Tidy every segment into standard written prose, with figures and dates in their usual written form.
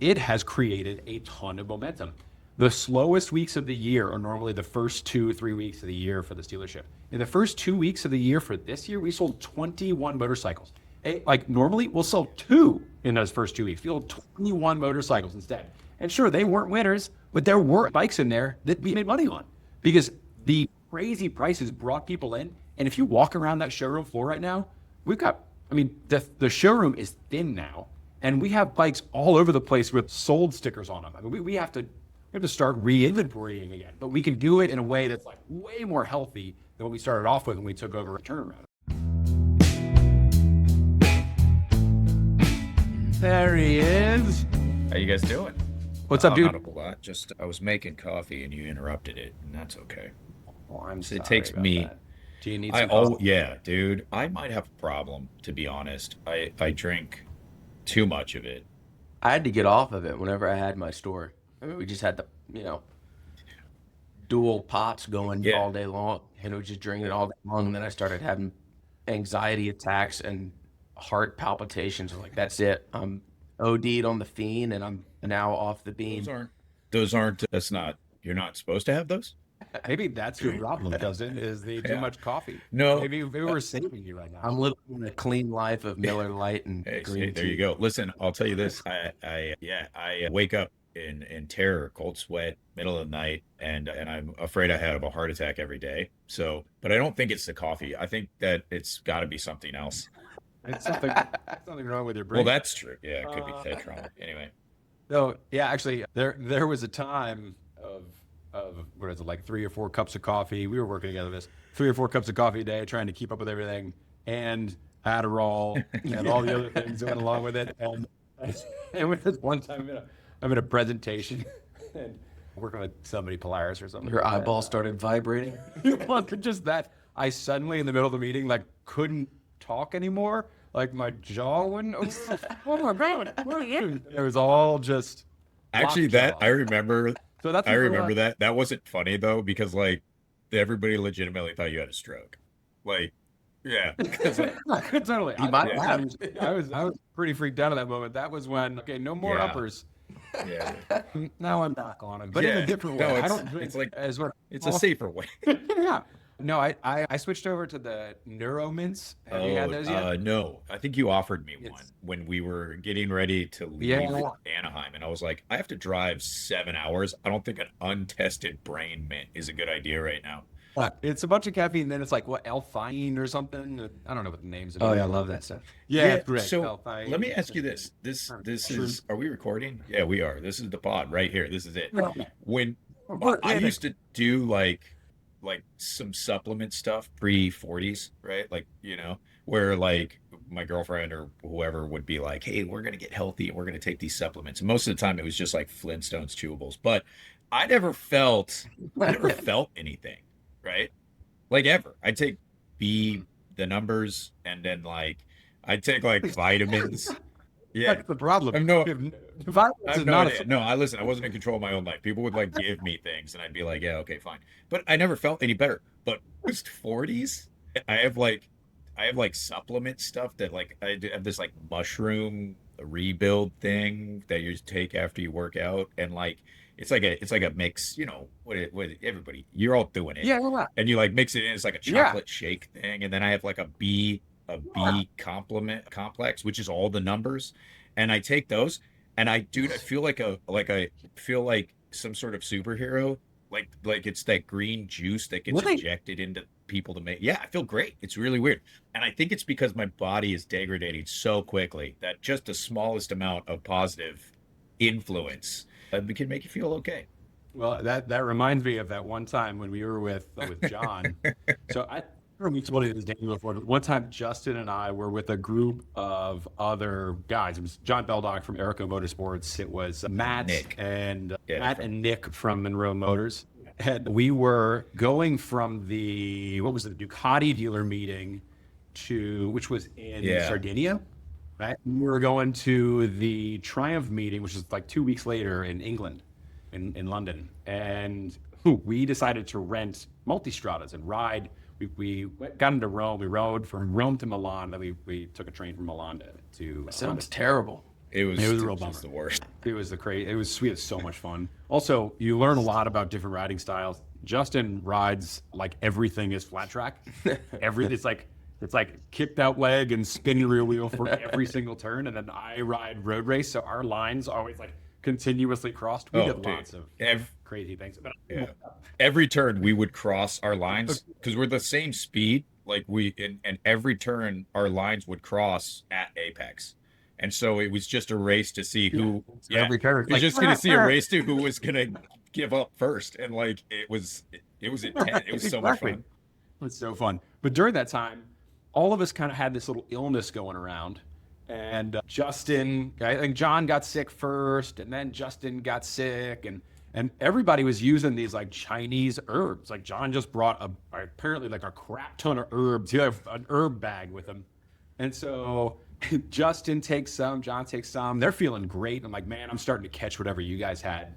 it has created a ton of momentum. The slowest weeks of the year are normally the first 2 or 3 weeks of the year for this dealership. In the first 2 weeks of the year for this year, we sold 21 motorcycles. Like normally we'll sell two in those first 2 weeks. We sold 21 motorcycles instead. And sure, they weren't winners, but there were bikes in there that we made money on because the crazy prices brought people in. And if you walk around that showroom floor right now, the showroom is thin now, and we have bikes all over the place with sold stickers on them. I mean, we have to start re-inventorying again, but we can do it in a way that's like way more healthy than what we started off with when we took over a turnaround. There he is. How you guys doing? What's up, dude? Not a whole lot. Just I was making coffee and you interrupted it, and that's okay. Oh, I'm So sorry it takes about me. that. Do you need some coffee? Yeah, dude. I might have a problem, to be honest. I drink too much of it. I had to get off of it whenever I had my store. I mean, we just had the, dual pots going Yeah. all day long, and it was just drinking it all day long. And then I started having anxiety attacks and heart palpitations. I'm like, that's it. I'm OD'd on the fiend, and I'm now off the beam. That's not. You're not supposed to have those. Maybe that's your problem, cousin, is the too Yeah. much coffee. No. Maybe we're saving you right now. I'm living a clean life of Miller Lite and Hey, green there tea. you go. Listen, I'll tell you this. I wake up in terror, cold sweat, middle of the night, and I'm afraid I have a heart attack every day. So, but I don't think it's the coffee. I think that it's got to be something else. It's something wrong with your brain. Well, that's true. Yeah, it could be head trauma. Anyway. So yeah, actually, there was a time of what is it, like 3 or 4 cups of coffee. We were working together this 3 or 4 cups of coffee a day, trying to keep up with everything, and Adderall and all the other things that went along with it. And with this one time, I'm in a presentation and working with somebody, Polaris or something. Your eyeball started vibrating. Well, just that I suddenly in the middle of the meeting like couldn't talk anymore. Like my jaw wouldn't. Oh my god! What are you? It was all just. Actually, lockjaw. I remember. So that's I remember that. That wasn't funny though, because like everybody legitimately thought you had a stroke. Like, yeah. 'Cause, like, Totally. He might I have. was pretty freaked out at that moment. That was when no more Yeah. uppers. yeah. Now I'm back on them, but in Yeah. a different way. No, I don't drink it's like as what it's a safer way. yeah. No, I switched over to the Neuro Mints. Have you had those yet? No. I think you offered me It's- one when we were getting ready to leave Yeah. Anaheim, and I was like, I have to drive 7 hours. I don't think an untested brain mint is a good idea right now. It's a bunch of caffeine, then it's like what L-theanine or something. I don't know what the names of it. Oh yeah, I love that stuff. Yeah, it's great. So L-theanine. let me ask you this. This is, are we recording? Yeah, we are. This is the pod right here. This is it. When I used to do like some supplement stuff pre-40s, right? Like, where like my girlfriend or whoever would be like, hey, we're going to get healthy and we're going to take these supplements. And most of the time it was just like Flintstones chewables, but I never felt anything, right? Like ever. I'd take the numbers, and then like I'd take like vitamins. Yeah. That's the problem. I'm no- Violence I is have no not idea. No, I wasn't in control of my own life. People would like give me things, and I'd be like, yeah, okay, fine. But I never felt any better. But post 40s, I have like supplement stuff that like I have this like mushroom rebuild thing that you take after you work out, and like it's like a mix. What everybody, you're all doing it. Yeah. And you like mix it in. It's like a Yeah. chocolate shake thing, and then I have like a B complement complex, which is all the numbers, and I take those, and I feel like I feel like some sort of superhero, like it's that green juice that gets Really? injected into people to make. Yeah, I feel great. It's really weird, and I think it's because my body is degrading so quickly that just the smallest amount of positive influence can make you feel okay. Well, that reminds me of that one time when we were with John. So I remember we told you this Daniel before. But one time, Justin and I were with a group of other guys. It was John Beldock from Erico Motorsports. It was Matt Nick. and Yeah, Matt and Nick from Monroe Motors. And we were going from the Ducati dealer meeting which was in Yeah. Sardinia. Right? We were going to the Triumph meeting, which is like 2 weeks later in England, in London. And we decided to rent multistradas and ride. We got into Rome. We rode from Rome to Milan. Then we took a train from Milan to Sounds terrible. It was It was a real just the bummer. worst. It was we had so much fun. Also, you learn a lot about different riding styles. Justin rides like everything is flat track. It's like kicked out leg and spinning rear wheel for every single turn. And then I ride road race, so our lines always like continuously crossed. We Oh, did dude. lots of crazy things. But Yeah. Every turn we would cross our lines because we're the same speed. Like and every turn our lines would cross at apex. And so it was just a race to see who, Every turn, it was just going to see a race to who was going to give up first. And like, it was intense. It was so much Exactly. fun. It's so fun. But during that time, all of us kind of had this little illness going around. And Justin, I think John got sick first, and then Justin got sick, and everybody was using these like Chinese herbs. Like John just brought apparently like a crap ton of herbs. He had an herb bag with him. And so Justin takes some, John takes some. They're feeling great. I'm like, man, I'm starting to catch whatever you guys had.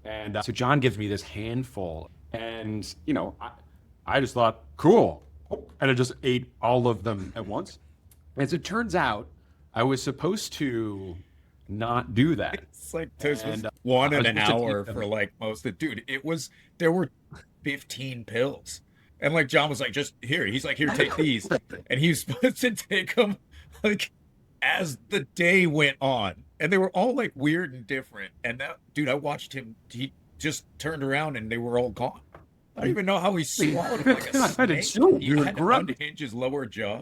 And so John gives me this handful. And, you know, I just thought, cool. And I just ate all of them at once. As it turns out, I was supposed to not do that. It's like this was And, one I in was an supposed to hour take them. for like most of dude. There were 15 pills. And like John was like, just here. He's like, here, take these. And he was supposed to take them like as the day went on. And they were all like weird and different. And that dude, I watched him, he just turned around and they were all gone. I don't even know how he swallowed them like a I had to snake. chew. He You were had to grunt. unhinge his lower jaw.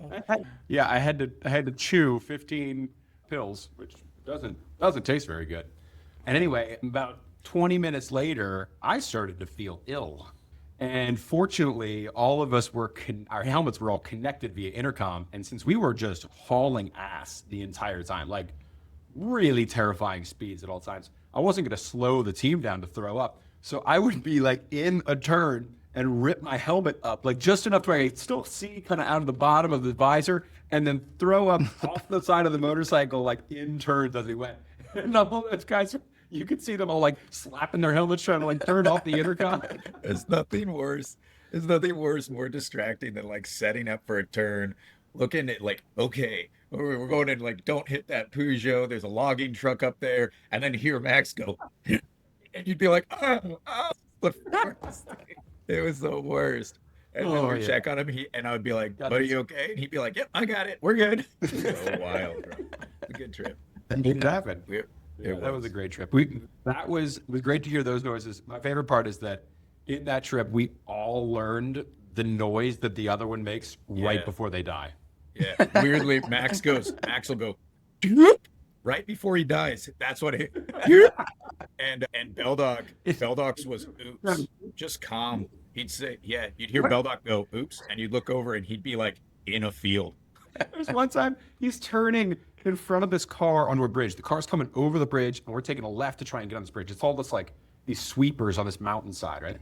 Yeah, I had to chew 15 pills, which doesn't taste very good. And anyway, about 20 minutes later, I started to feel ill. And fortunately, all of us our helmets were all connected via intercom. And since we were just hauling ass the entire time, like really terrifying speeds at all times, I wasn't going to slow the team down to throw up. So I would be like in a turn and rip my helmet up, like just enough to where I could still see kind of out of the bottom of the visor, and then throw up off the side of the motorcycle, like in turns as we went. And all those guys, you could see them all like slapping their helmets, trying to like turn off the intercom. There's nothing worse. There's nothing worse, more distracting than like setting up for a turn, looking at like, okay, we're going in, like, don't hit that Peugeot. There's a logging truck up there, and then hear Max go, and you'd be like, oh, the worst. It was the worst. And then we'd check on him, and I would be like, buddy, you okay? And he'd be like, yep, I got it. We're good. So wild, bro. It's a good trip. That didn't happen. That was a great trip. It was great to hear those noises. My favorite part is that in that trip, we all learned the noise that the other one makes right before they die. Yeah. Weirdly, Max will go, "Doop," right before he dies. That's what it. And Beldog's was oops, just calm. He'd say, yeah, you'd hear Beldog go, oops, and you'd look over and he'd be like in a field. There's one time he's turning in front of this car onto a bridge. The car's coming over the bridge, and we're taking a left to try and get on this bridge. It's all this like these sweepers on this mountainside, right?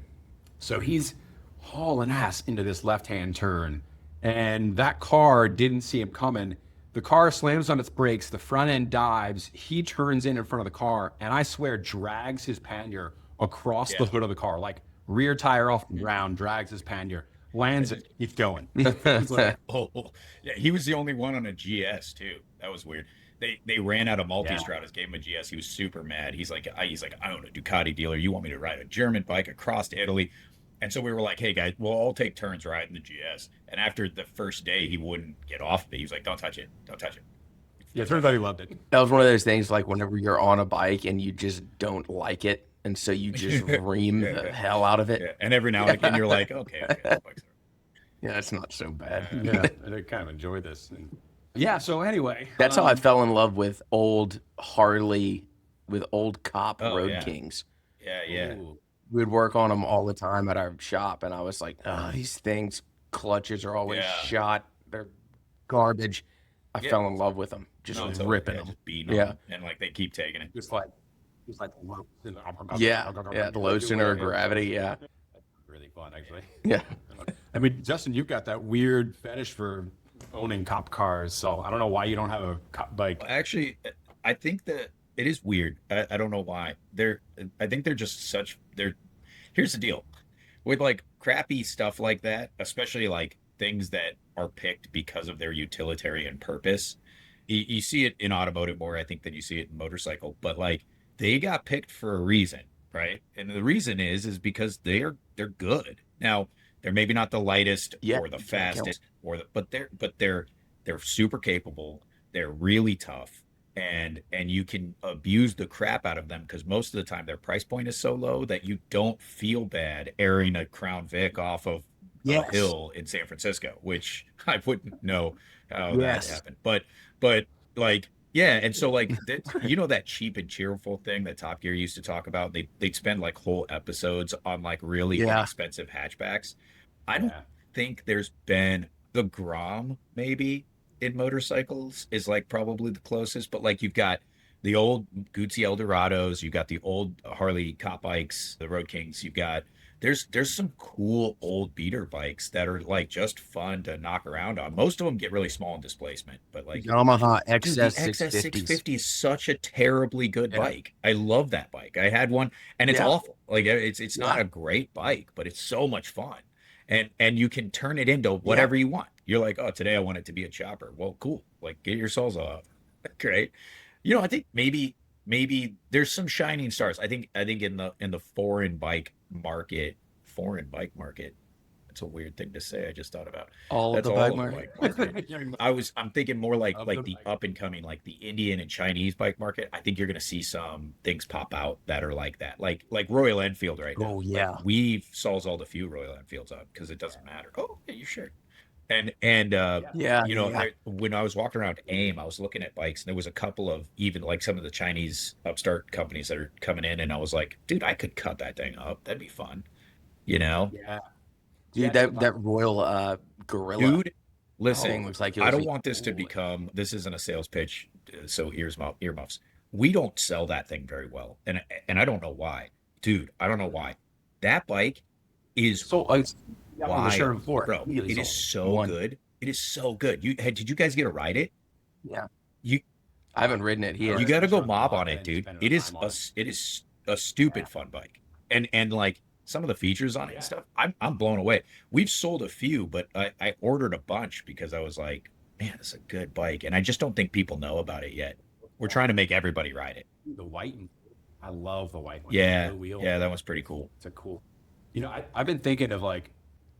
So he's hauling ass into this left-hand turn, and that car didn't see him coming. The car slams on its brakes, the front end dives, he turns in front of the car, and I swear drags his pannier across the hood of the car, like rear tire off the ground, drags his pannier, lands it, keeps going. It's like, Oh, yeah, he was the only one on a GS too. That was weird. They ran out of multi-stratas, gave him a GS. He was super mad. He's like, I own a Ducati dealer. You want me to ride a German bike across to Italy? And so we were like, hey guys, we'll all take turns riding the GS. And after the first day, he wouldn't get off of it. He was like, don't touch it. Don't touch it. yeah, turns out he loved it. That was one of those things like whenever you're on a bike and you just don't like it, and so you just ream the hell out of it. Yeah. And every now and again, you're like, okay, this bike's all right. Yeah, it's not so bad. Yeah, I kind of enjoy this. And yeah, so anyway. That's how I fell in love with old Harley, with old Cop Road yeah. Kings. Yeah. Ooh. We'd work on them all the time at our shop, and I was like, oh, these things, clutches are always shot. They're garbage. I fell in love with them, just it's ripping yeah, them. just beating them. And like they keep taking it. Just like Yeah, the low center of gravity, yeah. Really fun, actually. Yeah. I mean, Justin, you've got that weird fetish for owning cop cars, so I don't know why you don't have a cop bike. Actually, I think that it is weird. I don't know why. I think they're just here's the deal. With like crappy stuff like that, especially like things that are picked because of their utilitarian purpose, you see it in automotive more, I think, than you see it in motorcycle. But like they got picked for a reason, right? And the reason is because they're good. Now they're maybe not the lightest Yeah, or the you can't count. fastest but they're super capable. They're really tough, and you can abuse the crap out of them because most of the time their price point is so low that you don't feel bad airing a Crown Vic off of a Yes. hill in San Francisco, which I wouldn't know how that Yes. happened. But like yeah, and so like that, that cheap and cheerful thing that Top Gear used to talk about. They'd spend like whole episodes on like really Yeah. inexpensive hatchbacks. I don't Yeah. think there's been the Grom maybe in motorcycles is like probably the closest, but like you've got the old Guzzi Eldorados, you've got the old Harley Cop bikes, the Road Kings, you've got there's some cool old beater bikes that are like just fun to knock around on. Most of them get really small in displacement, but like Yamaha dude, the XS XS 650s. 650 is such a terribly good Yeah. bike. I love that bike. I had one and it's Yeah. awful. Like it's not Yeah. a great bike, but it's so much fun. And you can turn it into Yeah. whatever you want. You're like, "Oh, today I want it to be a chopper." Well, cool. Like get your Salsa off. Great. I think maybe there's some shining stars. I think in the foreign bike market. That's a weird thing to say. I just thought about. All of That's the all bike of the market. bike market. I'm thinking more like Of like the the bike. up and coming, like the Indian and Chinese bike market. I think you're gonna see some things pop out that are like that, like Royal Enfield right now. Oh, Like yeah. we've sold a few Royal Enfields up because it doesn't matter. Oh, yeah, you sure? And Yeah. Yeah. when I was walking around AIM, I was looking at bikes, and there was a couple of even like some of the Chinese upstart companies that are coming in, and I was like, dude, I could cut that thing up. That'd be fun, you know? Yeah. Dude, Yeah. that Royal Gorilla Dude, listen, thing looks like it I was don't want this to become, this isn't a sales pitch, so earmuffs. We don't sell that thing very well, and I don't know why, dude. I don't know why. That bike is So yeah, on the showroom wild, floor. bro. Really It is sold. so One. good. It is so good. Did you guys get to ride it? Yeah. You I haven't ridden it. He I has. you rode got to the go showroom mob floor on it, and dude. spent It is time on it. it is a stupid fun bike, and like some of the features on it and stuff. I'm blown away. We've sold a few, but I ordered a bunch because I was like, man, it's a good bike, and I just don't think people know about it yet. We're trying to make everybody ride it. The white and I love the white one. Yeah, The wheel. yeah, that one's pretty cool. It's a cool. I've been thinking of like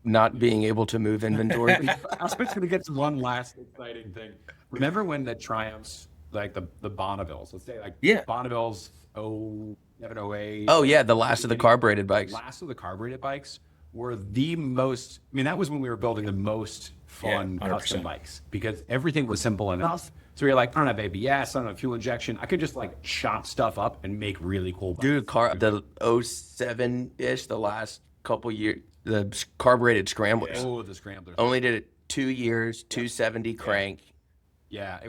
Not being able to move inventory. I was going to get to one last exciting thing. Remember when the Triumphs, like the Bonnevilles, let's say like Yeah. Bonnevilles 0708. Oh yeah, the last of the carbureted bikes. Last of the carbureted bikes were the most. I mean, that was when we were building the most fun Yeah, custom 100%. bikes because everything was simple enough. So you're like, I don't have ABS, I don't have fuel injection. I could just like chop stuff up and make really cool bikes. Dude, the 07-ish, the last couple years, the carbureted scramblers. Oh, the scramblers. Only did it 2 years, 270 crank. Yeah,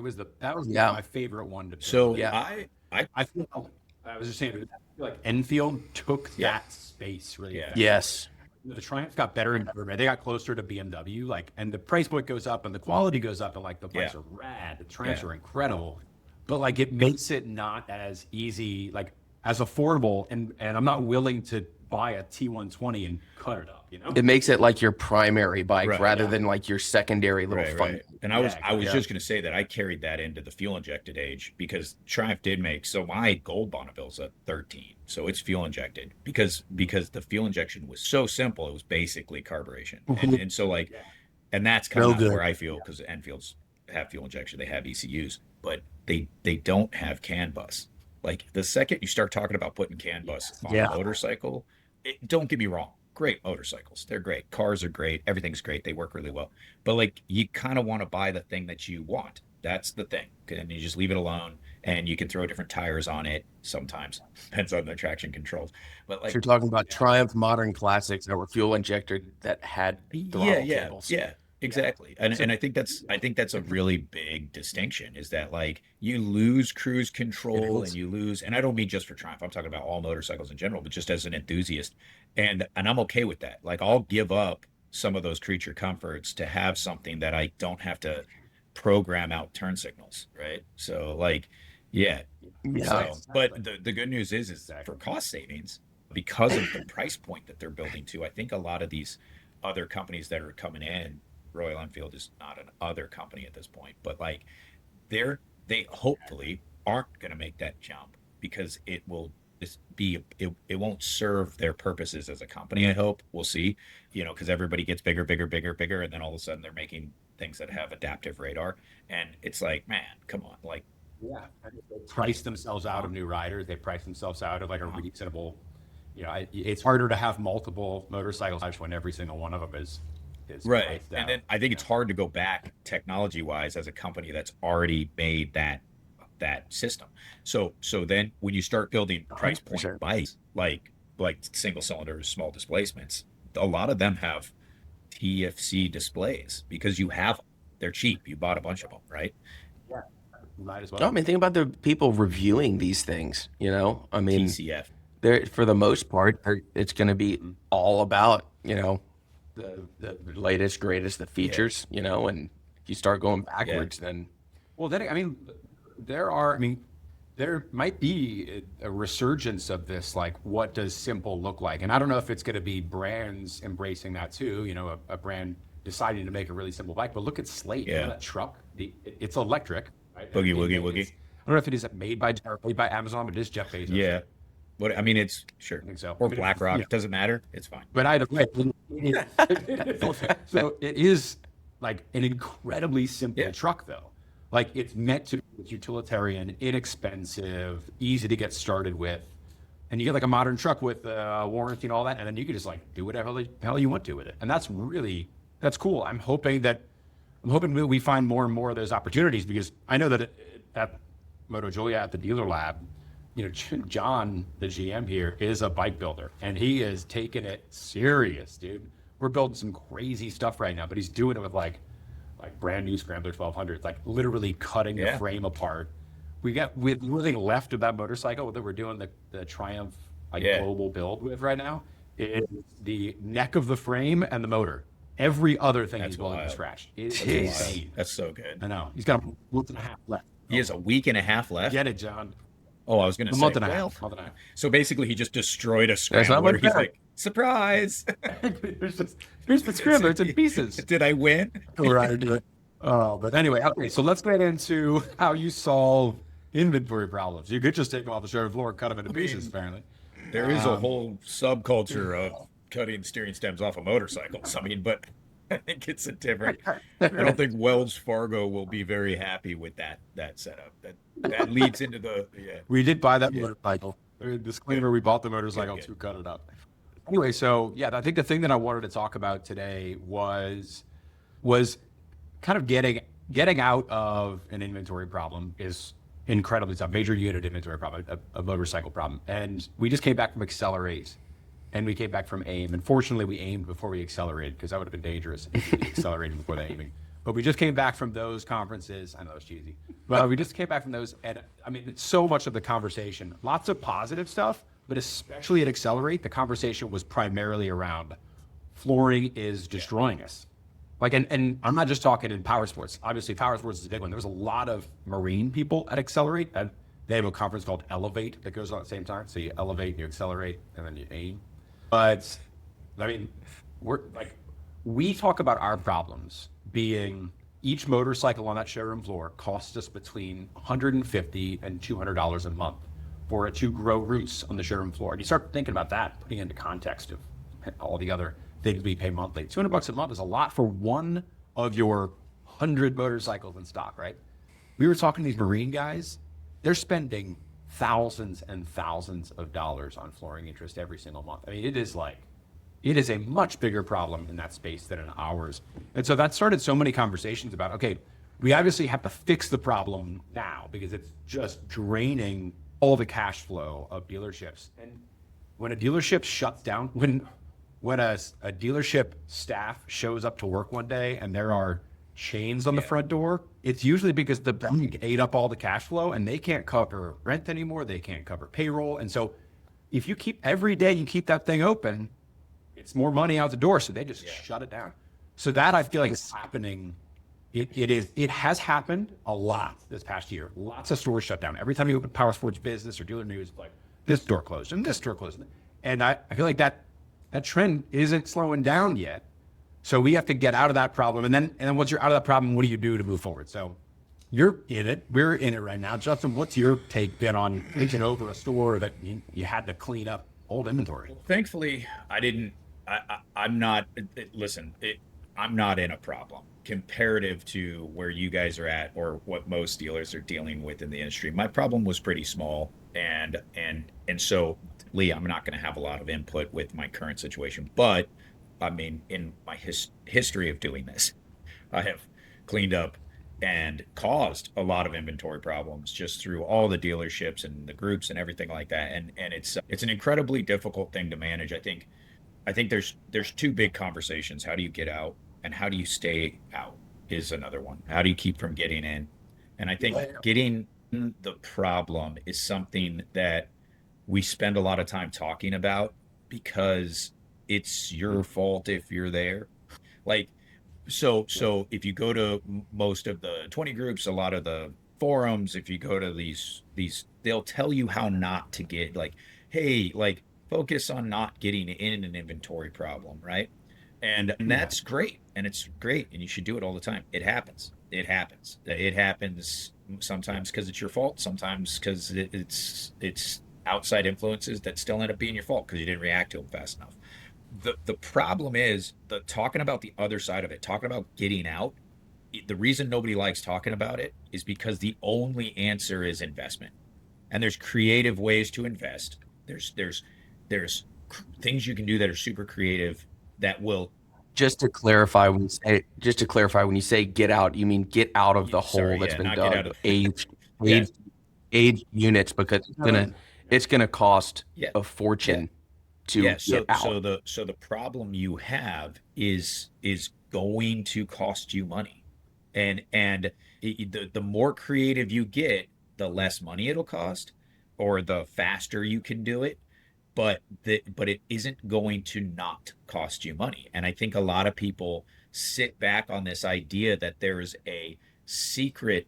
that was Yeah. my favorite one to build. So Yeah. I feel I was just saying, I feel like Enfield took that space really. Yeah. fast. Yes. The Triumphs got better and better. Man. They got closer to BMW, like, and the price point goes up and the quality goes up, and like the bikes Yeah. are rad. The Triumphs Yeah. are incredible, but like it makes it not as easy, like as affordable, and I'm not willing to buy a T120 and cut it up. It makes it like your primary bike Right, rather yeah. than like your secondary little Right, fun. right. And I was Yeah. just going to say that I carried that into the fuel injected age because Triumph did make, so my gold Bonneville's a 13, so it's fuel injected because the fuel injection was so simple, it was basically carburation, and so like, and that's kind Real of good. where I feel because Enfields have fuel injection, they have ECUs, but they don't have CAN bus. Like the second you start talking about putting CAN bus on Yeah. a motorcycle, don't get me wrong. Great motorcycles. They're great. Cars are great. Everything's great. They work really well. But like you kind of want to buy the thing that you want. That's the thing. And you just leave it alone and you can throw different tires on it sometimes. Depends on the traction controls. But like You're talking about Triumph modern classics that were fuel injected that had throttle cables. yeah, exactly. And I think that's a really big distinction is that like you lose cruise control and you lose, and I don't mean just for Triumph, I'm talking about all motorcycles in general, but just as an enthusiast. And I'm okay with that. Like I'll give up some of those creature comforts to have something that I don't have to program out turn signals, right? So like, yeah. Yeah. So, but the good news is for cost savings, because of the price point that they're building to, I think a lot of these other companies that are coming in, Royal Enfield is not an other company at this point, but like they hopefully aren't going to make that jump because it will just be it won't serve their purposes as a company. I hope we'll see, because everybody gets bigger, bigger, bigger, bigger, and then all of a sudden they're making things that have adaptive radar, and it's like, man, come on, like, Yeah, they price themselves out of new riders. They price themselves out of like a reasonable. It's harder to have multiple motorcycles when every single one of them is right. priced And out. then I think it's hard to go back technology wise as a company that's already made that system. So then when you start building price point 100%. bikes like single cylinders, small displacements, a lot of them have TFC displays because you have them. They're cheap. You bought a bunch of them, right? Yeah, might as well. No, I mean, think about the people reviewing these things. I mean, TCF. they're for the most part, it's going to be all about the latest, greatest, the features. And if you start going backwards, then Well, then I mean, there might be a resurgence of this. Like, what does simple look like? And I don't know if it's going to be brands embracing that too. A brand deciding to make a really simple bike. But look at Slate. Yeah. That truck. It's electric. Right? Boogie, woogie, It's- woogie. I don't know if it is made by Amazon, but it is Jeff Bezos. Yeah. But I mean, it's sure. I think so. Or I mean, BlackRock. yeah. Doesn't matter. It's fine. But either way, so it is like an incredibly simple truck, though. Like, it's meant to be utilitarian, inexpensive, easy to get started with, and you get like a modern truck with warranty and all that, and then you can just like do whatever the hell you want to with it, and that's cool. I'm hoping that we find more and more of those opportunities, because I know that at Moto Julia at the dealer lab, John, the GM here, is a bike builder, and he is taking it serious, dude. We're building some crazy stuff right now, but he's doing it with like brand new Scrambler 1200s, like literally cutting the frame apart. With everything left of that motorcycle that we're doing the Triumph global build with right now, is the neck of the frame and the motor. Every other thing he's building from scratch. It's insane. That's so good. I know. He's got a month and a half left. He has a week and a half left. Get it, John. Oh, I was going to A say month and a well, half. Month and a half. So basically, he just destroyed a not Scrambler. much He's better. like, surprise! Here's the Scrambler. It's in pieces. Did I win? Right. But anyway, okay. So let's get into how you solve inventory problems. You could just take them off the showroom floor and cut them into pieces. Apparently, There is a whole subculture of cutting steering stems off of motorcycles. I mean, but I think it's a different. I don't think Wells Fargo will be very happy with that setup. That leads into the we did buy that motorcycle. Disclaimer: we bought the motorcycle to cut it up. Anyway, so yeah, I think the thing that I wanted to talk about today was kind of getting out of an inventory problem is incredibly tough. Major unit inventory problem, a motorcycle problem. And we just came back from Accelerate, and we came back from AIM. And fortunately, we aimed before we accelerated, because that would have been dangerous if we accelerated before the aiming. But we just came back from those conferences. I know it's cheesy, but we just came back from those. And I mean, so much of the conversation, lots of positive stuff, but especially at Accelerate, the conversation was primarily around flooring is destroying us. Like, and I'm not just talking in power sports. Obviously, power sports is a big one. There's a lot of marine people at Accelerate, and they have a conference called Elevate that goes on at the same time. So you elevate, you accelerate, and then you aim. But I mean, we talk about our problems being each motorcycle on that showroom floor costs us between $150 and $200 a month for it to grow roots on the showroom floor. And you start thinking about that, putting it into context of all the other things we pay monthly. $200 a month is a lot for one of your 100 motorcycles in stock, right? We were talking to these marine guys. They're spending thousands and thousands of dollars on flooring interest every single month. I mean, it is a much bigger problem in that space than in ours. And so that started so many conversations about, okay, we obviously have to fix the problem now, because it's just draining all the cash flow of dealerships. And when a dealership shuts down, when a dealership staff shows up to work one day and there are chains on the front door, it's usually because the bank ate up all the cash flow and they can't cover rent anymore. They can't cover payroll. And so if you keep every day you keep that thing open, it's more money out the door. So they just shut it down. So that, I feel like, is happening. It has happened a lot this past year. Lots of stores shut down. Every time you open Power Sports Business or Dealer News, like this door closed and this door closed. And I feel like that trend isn't slowing down yet. So we have to get out of that problem. And then once you're out of that problem, what do you do to move forward? So you're in it. We're in it right now. Justin, what's your take been on taking over a store that you had to clean up old inventory? Thankfully, I didn't. I'm not. Listen, I'm not in a problem comparative to where you guys are at or what most dealers are dealing with in the industry. My problem was pretty small, and so, Lee, I'm not going to have a lot of input with my current situation. But I mean, in my history of doing this, I have cleaned up and caused a lot of inventory problems just through all the dealerships and the groups and everything like that. And it's an incredibly difficult thing to manage. I think there's two big conversations. How do you get out and how do you stay out is another one. How do you keep from getting in? And I think getting in the problem is something that we spend a lot of time talking about because it's your fault if you're there. Like so if you go to most of the 20 groups, a lot of the forums, if you go to these they'll tell you how not to get like, hey, like focus on not getting in an inventory problem, right? And that's great. And it's great. And you should do it all the time. It happens. It happens. It happens sometimes because it's your fault, sometimes because it's outside influences that still end up being your fault because you didn't react to them fast enough. The problem is the talking about the other side of it, talking about getting out. The reason nobody likes talking about it is because the only answer is investment. And there's creative ways to invest. There's things you can do that are super creative that will. Just to clarify, when you say get out, you mean get out of the hole that's been not get out dug, of. aged, Yeah, aged, aged units, because it's gonna cost yeah, a fortune to yeah. get So out. the problem you have is going to cost you money, and the more creative you get, the less money it'll cost, or the faster you can do it. But it isn't going to not cost you money. And I think a lot of people sit back on this idea that there is a secret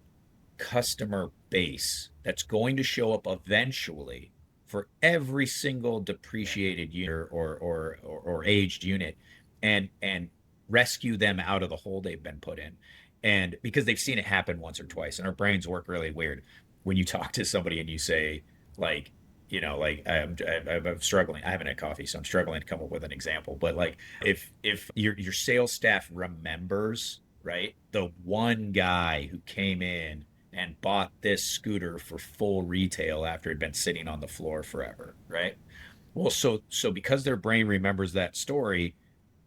customer base that's going to show up eventually for every single depreciated unit or aged unit and rescue them out of the hole they've been put in. And because they've seen it happen once or twice, and our brains work really weird. When you talk to somebody and you say, like, like I'm struggling. I haven't had coffee, so I'm struggling to come up with an example. But like, if your sales staff remembers, right, the one guy who came in and bought this scooter for full retail after it had been sitting on the floor forever, right? Well, so because their brain remembers that story,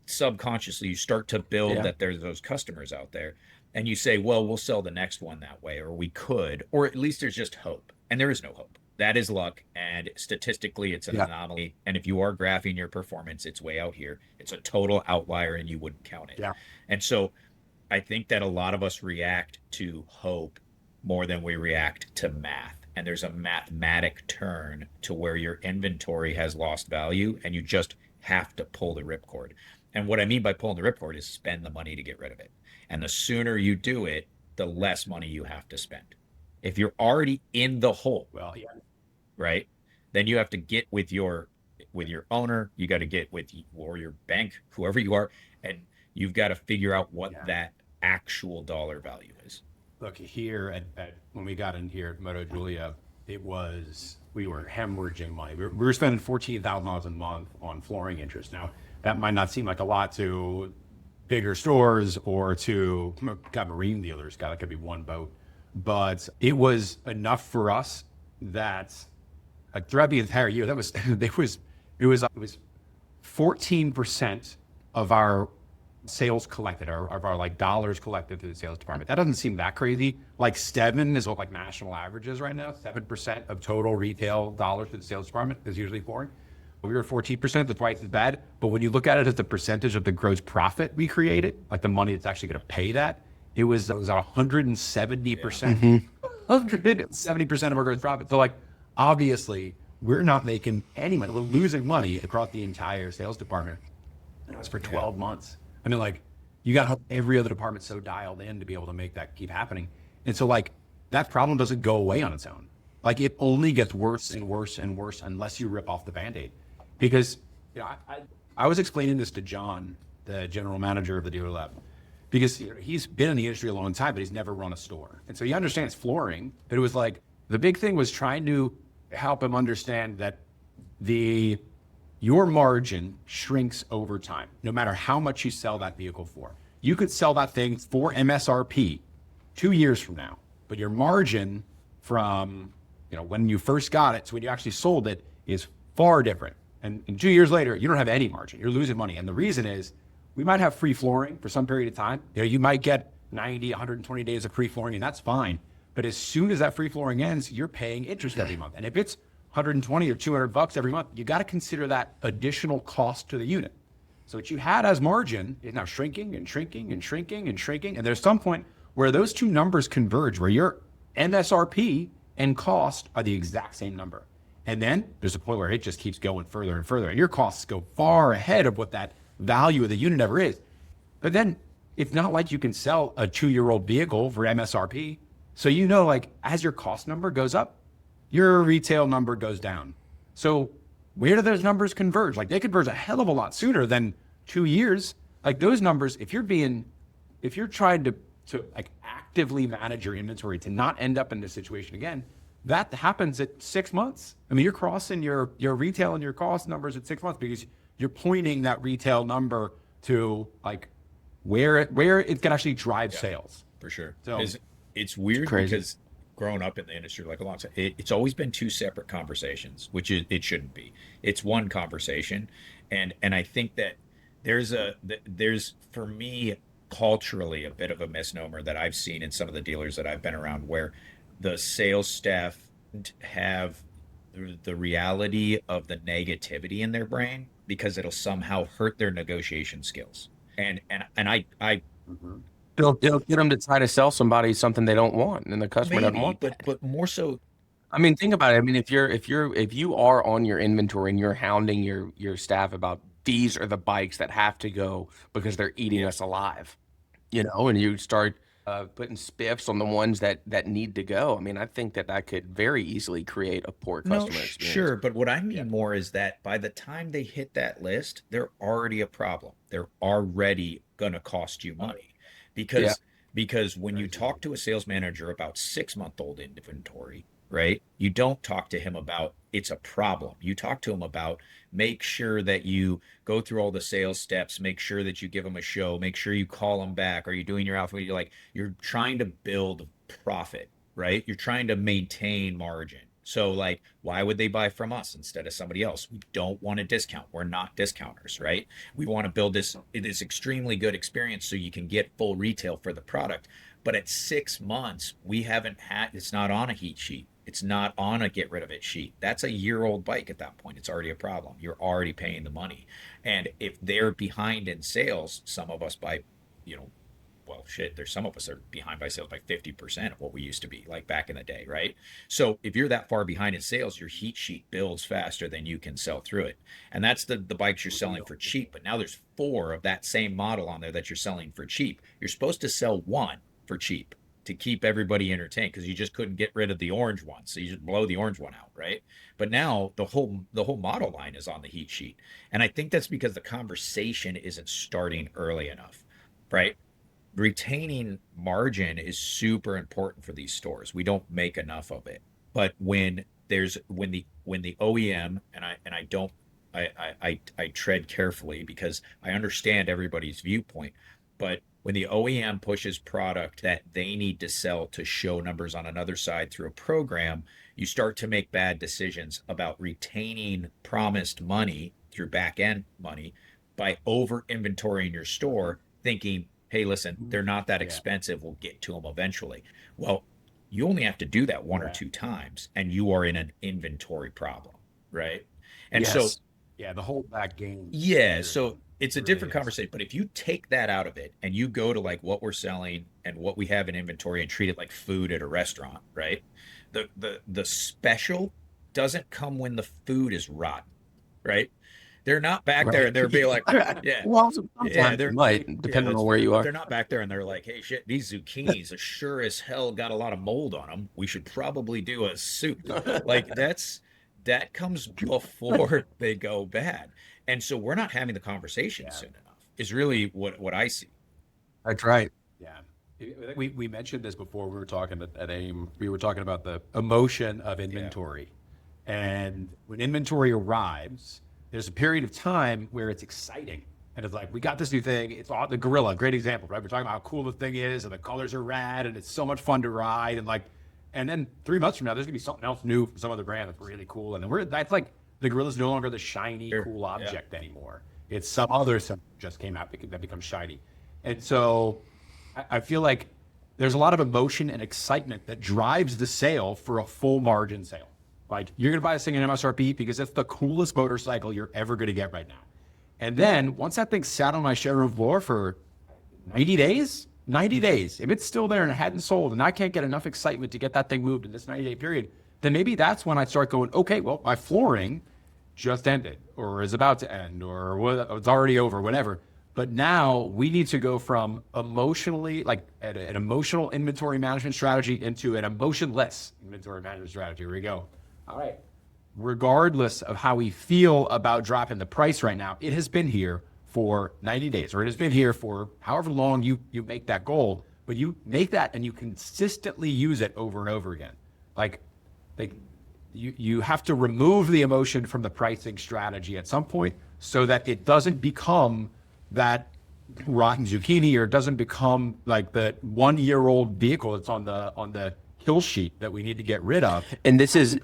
subconsciously you start to build Yeah. that there's those customers out there, and you say, well, we'll sell the next one that way, or we could, or at least there's just hope. And there is no hope. That is luck, and statistically it's an Yeah. anomaly. And if you are graphing your performance, it's way out here. It's a total outlier and you wouldn't count it. Yeah. And so I think that a lot of us react to hope more than we react to math. And there's a mathematic turn to where your inventory has lost value and you just have to pull the ripcord. And what I mean by pulling the ripcord is spend the money to get rid of it. And the sooner you do it, the less money you have to spend. If you're already in the hole, Well, yeah. right, then you have to get with your owner, you got to get with or your bank, whoever you are, and you've got to figure out what that actual dollar value is. Look, here at when we got in here at Moto Julia, we were hemorrhaging money. We were spending $14,000 a month on flooring interest. Now, that might not seem like a lot to bigger stores or to marine dealers. God, it could be one boat, but it was enough for us that throughout the entire year, it was 14% of our sales collected, or of our like dollars collected through the sales department. That doesn't seem that crazy. Like 7 is what like national average is right now. 7% of total retail dollars through the sales department is usually flooring. We were at 14%, that's twice as bad. But when you look at it as the percentage of the gross profit we created, like the money that's actually going to pay that, it was 170%. 170% of our gross profit. So like, obviously, we're not making any money. We're losing money across the entire sales department. And it was for 12 months. I mean, like, you got to have every other department so dialed in to be able to make that keep happening. And so, like, that problem doesn't go away on its own. Like, it only gets worse and worse and worse unless you rip off the Band-Aid. Because, I was explaining this to John, the general manager of the dealer lab, because he's been in the industry a long time, but he's never run a store. And so he understands flooring, but it was like, the big thing was trying to help him understand that your margin shrinks over time, no matter how much you sell that vehicle for. You could sell that thing for MSRP 2 years from now, but your margin from when you first got it to when you actually sold it is far different. And 2 years later, you don't have any margin. You're losing money. And the reason is we might have free flooring for some period of time. You might get 90, 120 days of free flooring, and that's fine. But as soon as that free flooring ends, you're paying interest every month. And if it's 120 or $200 every month, you got to consider that additional cost to the unit. So what you had as margin is now shrinking and shrinking and shrinking and shrinking. And there's some point where those two numbers converge, where your MSRP and cost are the exact same number. And then there's a point where it just keeps going further and further, and your costs go far ahead of what that value of the unit ever is. But then it's not like you can sell a 2-year-old vehicle for MSRP. So like as your cost number goes up, your retail number goes down. So where do those numbers converge? Like they converge a hell of a lot sooner than 2 years. Like those numbers, if you're trying to like actively manage your inventory to not end up in this situation again, that happens at 6 months. I mean, you're crossing your retail and your cost numbers at 6 months because you're pointing that retail number to like where it can actually drive sales. For sure. So it's weird because growing up in the industry like a long time, it's always been two separate conversations, which it shouldn't be. It's one conversation, and I think that there's for me culturally a bit of a misnomer that I've seen in some of the dealers that I've been around, where the sales staff have the reality of the negativity in their brain because it'll somehow hurt their negotiation skills. And I It'll get them to try to sell somebody something they don't want, and the customer doesn't want that. but more so. I mean, think about it. I mean, if you are on your inventory and you're hounding your staff about these are the bikes that have to go because they're eating us alive, and you start putting spiffs on the ones that need to go. I mean, I think that could very easily create a poor customer experience. Sure, but what I mean more is that by the time they hit that list, they're already a problem. They're already gonna cost you money. Because when you talk to a sales manager about 6-month-old inventory, right, you don't talk to him about it's a problem. You talk to him about make sure that you go through all the sales steps, make sure that you give them a show, make sure you call them back. Are you doing your alpha? You're trying to build profit, right? You're trying to maintain margin. So like, why would they buy from us instead of somebody else? We don't want a discount. We're not discounters, right? We want to build this extremely good experience so you can get full retail for the product. But at 6 months, it's not on a heat sheet. It's not on a get rid of it sheet. That's a year-old bike at that point. It's already a problem. You're already paying the money. And if they're behind in sales, some of us by, there's some of us are behind by sales by 50% of what we used to be like back in the day, right? So if you're that far behind in sales, your heat sheet builds faster than you can sell through it. And that's the bikes you're selling for cheap. But now there's 4 of that same model on there that you're selling for cheap. You're supposed to sell 1 for cheap to keep everybody entertained because you just couldn't get rid of the orange one. So you just blow the orange one out, right? But now the whole model line is on the heat sheet. And I think that's because the conversation isn't starting early enough, right? Retaining margin is super important for these stores. We don't make enough of it. But when the OEM, I tread carefully because I understand everybody's viewpoint, but when the OEM pushes product that they need to sell to show numbers on another side through a program, you start to make bad decisions about retaining promised money through back end money by over inventorying your store, thinking, hey, listen, they're not that expensive. We'll get to them eventually. Well, you only have to do that 1 or 2 times and you are in an inventory problem, right? And so, the whole back game. Yeah. So it's a different conversation. But if you take that out of it and you go to like what we're selling and what we have in inventory and treat it like food at a restaurant, right? The special doesn't come when the food is rotten, right? They're not back there and they're being like, yeah. Well, sometimes they might, depending on where you are. They're not back there and they're like, hey, shit, these zucchinis are sure as hell got a lot of mold on them. We should probably do a soup. Like that comes before they go bad. And so we're not having the conversation soon enough is really what I see. That's right. Yeah. We mentioned this before. We were talking at AIM. We were talking about the emotion of inventory. And when inventory arrives, there's a period of time where it's exciting. And it's like, we got this new thing. It's all the Gorilla, great example, right? We're talking about how cool the thing is and the colors are rad and it's so much fun to ride. And then 3 months from now, there's gonna be something else new from some other brand that's really cool. And then that's like, the Gorilla's no longer the shiny, cool object anymore. It's some other stuff just came out that becomes shiny. And so I feel like there's a lot of emotion and excitement that drives the sale for a full margin sale. Like, you're going to buy this thing in MSRP because it's the coolest motorcycle you're ever going to get right now. And then once that thing sat on my showroom floor for 90 days, if it's still there and it hadn't sold and I can't get enough excitement to get that thing moved in this 90-day period, then maybe that's when I start going, okay, well, my flooring just ended or is about to end or it's already over, whatever. But now we need to go from emotionally, like an emotional inventory management strategy into an emotionless inventory management strategy. Where we go, all right, regardless of how we feel about dropping the price right now, it has been here for 90 days, or it has been here for however long you make that goal, but you make that and you consistently use it over and over again. Like you have to remove the emotion from the pricing strategy at some point so that it doesn't become that rotten zucchini, or doesn't become like the 1-year-old vehicle that's on the kill sheet that we need to get rid of. And this is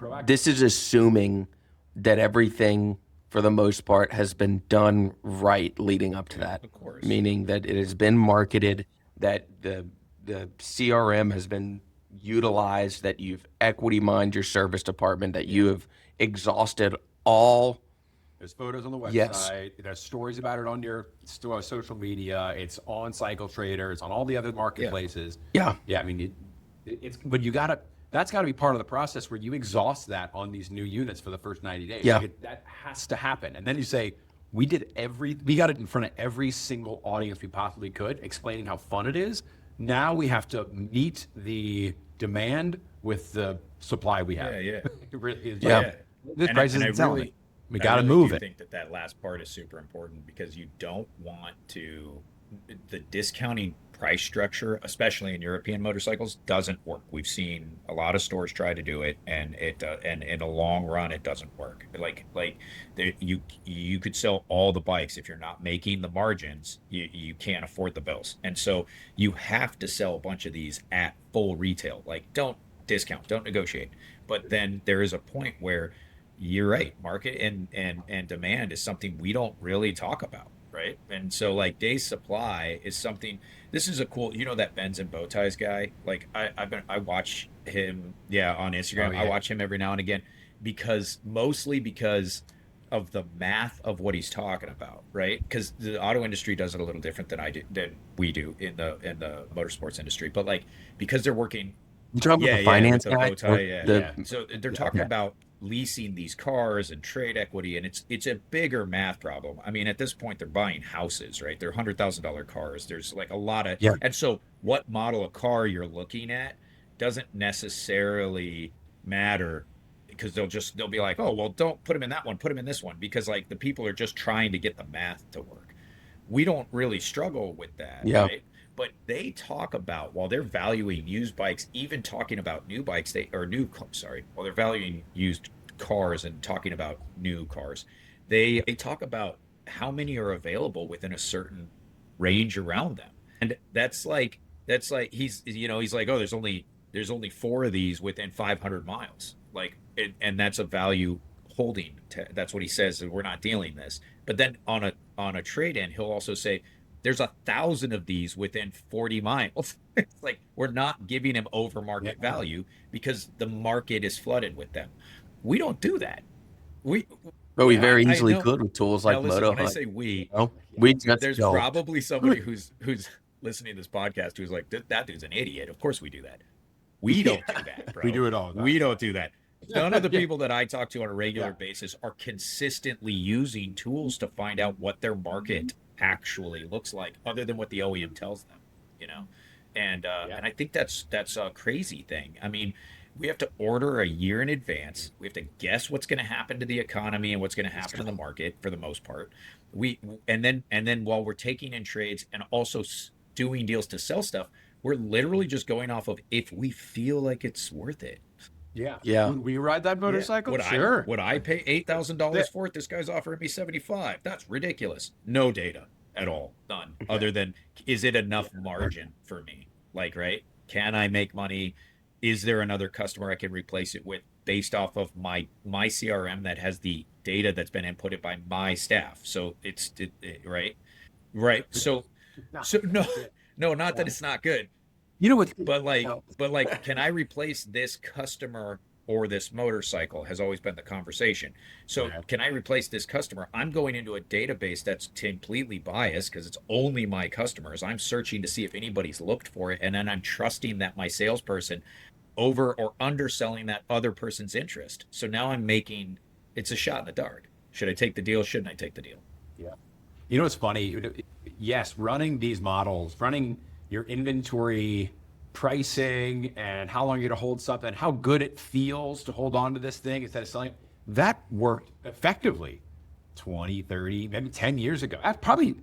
assuming that everything, for the most part, has been done right leading up to that. Of course. Meaning that it has been marketed, that the CRM has been utilized, that you've equity mined your service department, that you have exhausted all. There's photos on the website. Yes. There's stories about it on your social media. It's on Cycle Trader. It's on all the other marketplaces. Yeah. Yeah. I mean, but that's got to be part of the process where you exhaust that on these new units for the first 90 days. Yeah. Like that has to happen. And then you say, we got it in front of every single audience we possibly could, explaining how fun it is. Now we have to meet the demand with the supply we have. Yeah. It really is. Yeah. This price isn't selling it. We got to really move do it. think that last part is super important because you don't want the discounting price structure, especially in European motorcycles, doesn't work. We've seen a lot of stores try to do it, and and in the long run, it doesn't work. You could sell all the bikes if you're not making the margins, you can't afford the bills, and so you have to sell a bunch of these at full retail. Like, don't discount, don't negotiate. But then there is a point where you're right, market and demand is something we don't really talk about, right? And so, like, days supply is something. This is a cool, that Benz and bow ties guy. Like, I watch him, on Instagram. Oh, yeah. I watch him every now and again mostly because of the math of what he's talking about, right? Because the auto industry does it a little different than we do in the motorsports industry. But like, because they're working, You talking about the finance with the guy? bow tie, Or So they're talking about leasing these cars and trade equity, and it's a bigger math problem. I mean, at this point, they're buying houses, right? They're $100,000 cars. There's like a lot of, and so what model of car you're looking at doesn't necessarily matter, because they'll be like, oh, well, don't put them in that one, put them in this one, because like the people are just trying to get the math to work. We don't really struggle with that, right? But they talk about, while they're valuing used bikes, even talking about new bikes, while they're valuing used cars and talking about new cars, they talk about how many are available within a certain range around them. And that's like he's like, oh, there's only 4 of these within 500 miles. Like, and that's a value holding. That's what he says. We're not dealing this. But then on a trade-in, he'll also say, there's 1,000 of these within 40 miles. It's like, we're not giving him over market value because the market is flooded with them. We don't do that. We very easily could with tools like listen, Moto when Hunt. I say we there's don't. probably somebody who's listening to this podcast who's like, that dude's an idiot. Of course we do that. We don't do that, bro. We do it all. We don't do that. None of the people that I talk to on a regular basis are consistently using tools to find out what their market actually looks like, other than what the OEM tells them, and I think that's a crazy thing. I mean, we have to order a year in advance. We have to guess what's going to happen to the economy and what's going to happen in the market for the most part. And then while we're taking in trades and also doing deals to sell stuff. We're literally just going off of if we feel like it's worth it. Yeah. Yeah. Would we ride that motorcycle? Sure. Would I pay $8,000 for it? This guy's offering me 75. That's ridiculous. No data at all. None. Other than, is it enough margin for me? Like, right? Can I make money? Is there another customer I can replace it with based off of my CRM that has the data that's been inputted by my staff? So right, right. So no, no, not that it's not good, You know what? but like, can I replace this customer or this motorcycle has always been the conversation. So can I replace this customer? I'm going into a database that's completely biased because it's only my customers. I'm searching to see if anybody's looked for it. And then I'm trusting that my salesperson over or underselling that other person's interest. So now it's a shot in the dark. Should I take the deal? Shouldn't I take the deal? Yeah. You know what's funny? Yes, running these models, running your inventory pricing and how long you're going to hold something, how good it feels to hold on to this thing instead of selling it, that worked effectively 20, 30, maybe 10 years ago. That's probably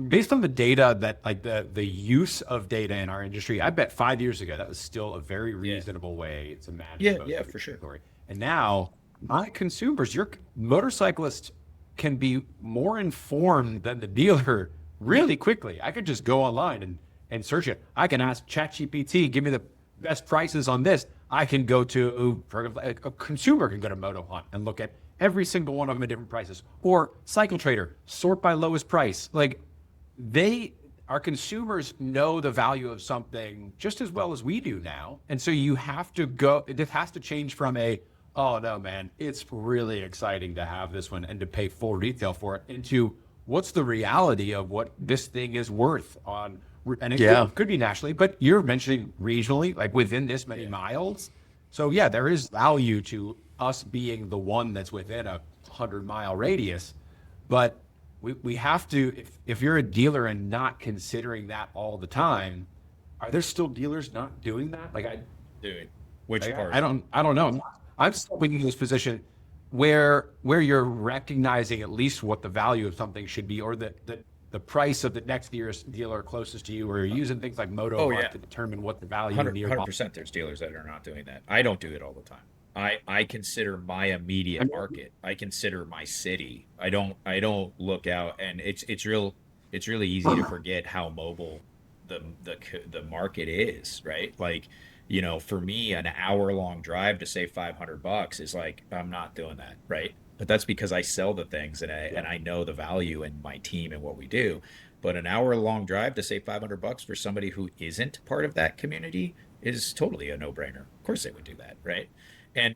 based on the data that like the use of data in our industry. I bet 5 years ago, that was still a very reasonable way to manage. Yeah, for sure. And now my consumers, your motorcyclists can be more informed than the dealer really quickly. I could just go online and search it. I can ask ChatGPT, give me the best prices on this. I can go to, a consumer can go to Moto Hunt and look at every single one of them at different prices. Or Cycle Trader, sort by lowest price. Like our consumers know the value of something just as well as we do now. And so you have to go, it has to change from oh no, man, it's really exciting to have this one and to pay full retail for it into what's the reality of what this thing is worth on, and it could be nationally, but you're mentioning regionally, like within this many miles. So yeah, there is value to us being the one that's within a 100-mile radius, but we have to, if you're a dealer and not considering that all the time, are there still dealers not doing that? Which part? I don't know. I'm still in this position where you're recognizing at least what the value of something should be, or the price of the next dealer closest to you, or you're using things like Moto to determine what the value 100%. There's dealers that are not doing that. I don't do it all the time. I consider my immediate market. I consider my city. I don't look out, and it's really easy to forget how mobile the market is, right? Like, for me, an hour-long drive to save $500 is like, I'm not doing that, right? But that's because I sell the things and I know the value in my team and what we do. But an hour-long drive to save $500 for somebody who isn't part of that community is totally a no-brainer. Of course they would do that, right? And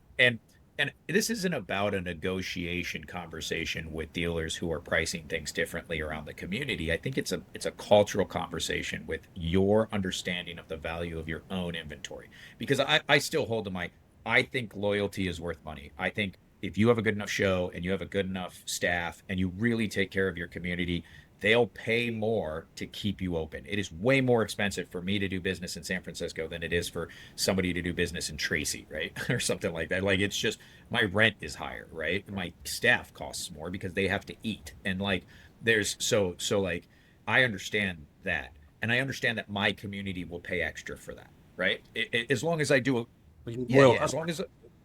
this isn't about a negotiation conversation with dealers who are pricing things differently around the community. I think it's a cultural conversation with your understanding of the value of your own inventory. Because I still hold to I think loyalty is worth money. I think if you have a good enough show and you have a good enough staff and you really take care of your community, they'll pay more to keep you open. It is way more expensive for me to do business in San Francisco than it is for somebody to do business in Tracy, right? Or something like that. Like, it's just, my rent is higher, right? My staff costs more because they have to eat. And like, so like, I understand that. And I understand that my community will pay extra for that, right? As long as I do as long as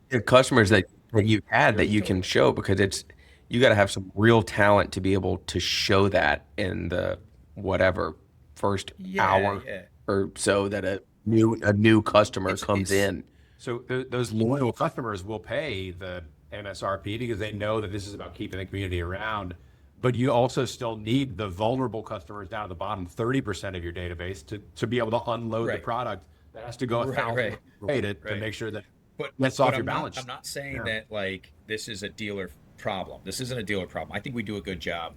the customers that you've had that you can show, because you got to have some real talent to be able to show that in the whatever first hour or so that a new customer comes in. So those loyal customers will pay the MSRP because they know that this is about keeping the community around. But you also still need the vulnerable customers down at the bottom, 30% of your database, to be able to unload the product that has to go to make sure that that's off your balance. I'm not saying that like this is a dealer problem. This isn't a dealer problem. I think we do a good job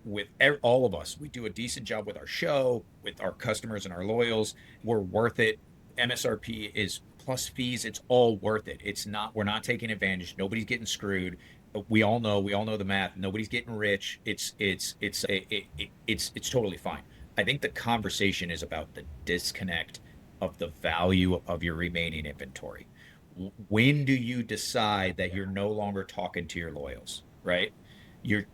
with all of us. We do a decent job with our show, with our customers and our loyals. We're worth it. MSRP is plus fees. It's all worth it. We're not taking advantage. Nobody's getting screwed. We all know the math. Nobody's getting rich. It's totally fine. I think the conversation is about the disconnect of the value of your remaining inventory. When do you decide that you're no longer talking to your loyals, right? Your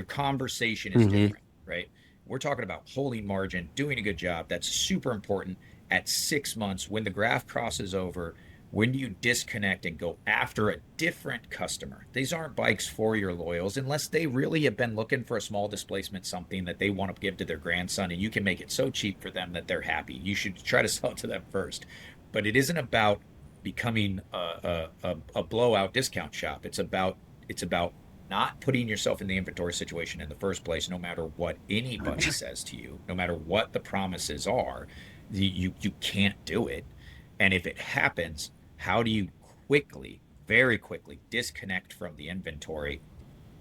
conversation is different, right? We're talking about holding margin, doing a good job. That's super important. At 6 months, when the graph crosses over, when do you disconnect and go after a different customer? These aren't bikes for your loyals unless they really have been looking for a small displacement, something that they want to give to their grandson, and you can make it so cheap for them that they're happy. You should try to sell it to them first. But it isn't about becoming a blowout discount shop. It's about not putting yourself in the inventory situation in the first place, no matter what anybody says to you, no matter what the promises are. You can't do it. And if it happens, how do you quickly, very quickly disconnect from the inventory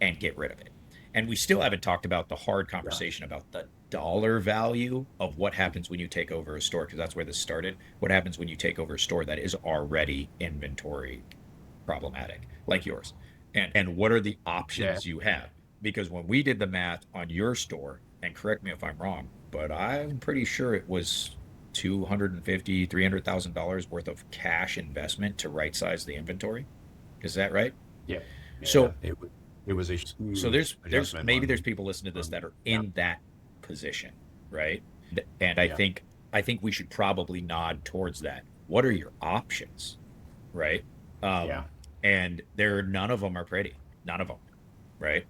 and get rid of it? And we still haven't talked about the hard conversation about the dollar value of what happens when you take over a store, because that's where this started. What happens when you take over a store that is already inventory problematic, like yours? And what are the options you have? Because when we did the math on your store, and correct me if I'm wrong, but I'm pretty sure it was $250,000-$300,000 worth of cash investment to right size the inventory. Is that right? Yeah. So it was a so there's adjustment maybe on- there's people listening to this that are in that position, right? And I think we should probably nod towards that. What are your options, right? Yeah. And none of them are pretty. None of them, right?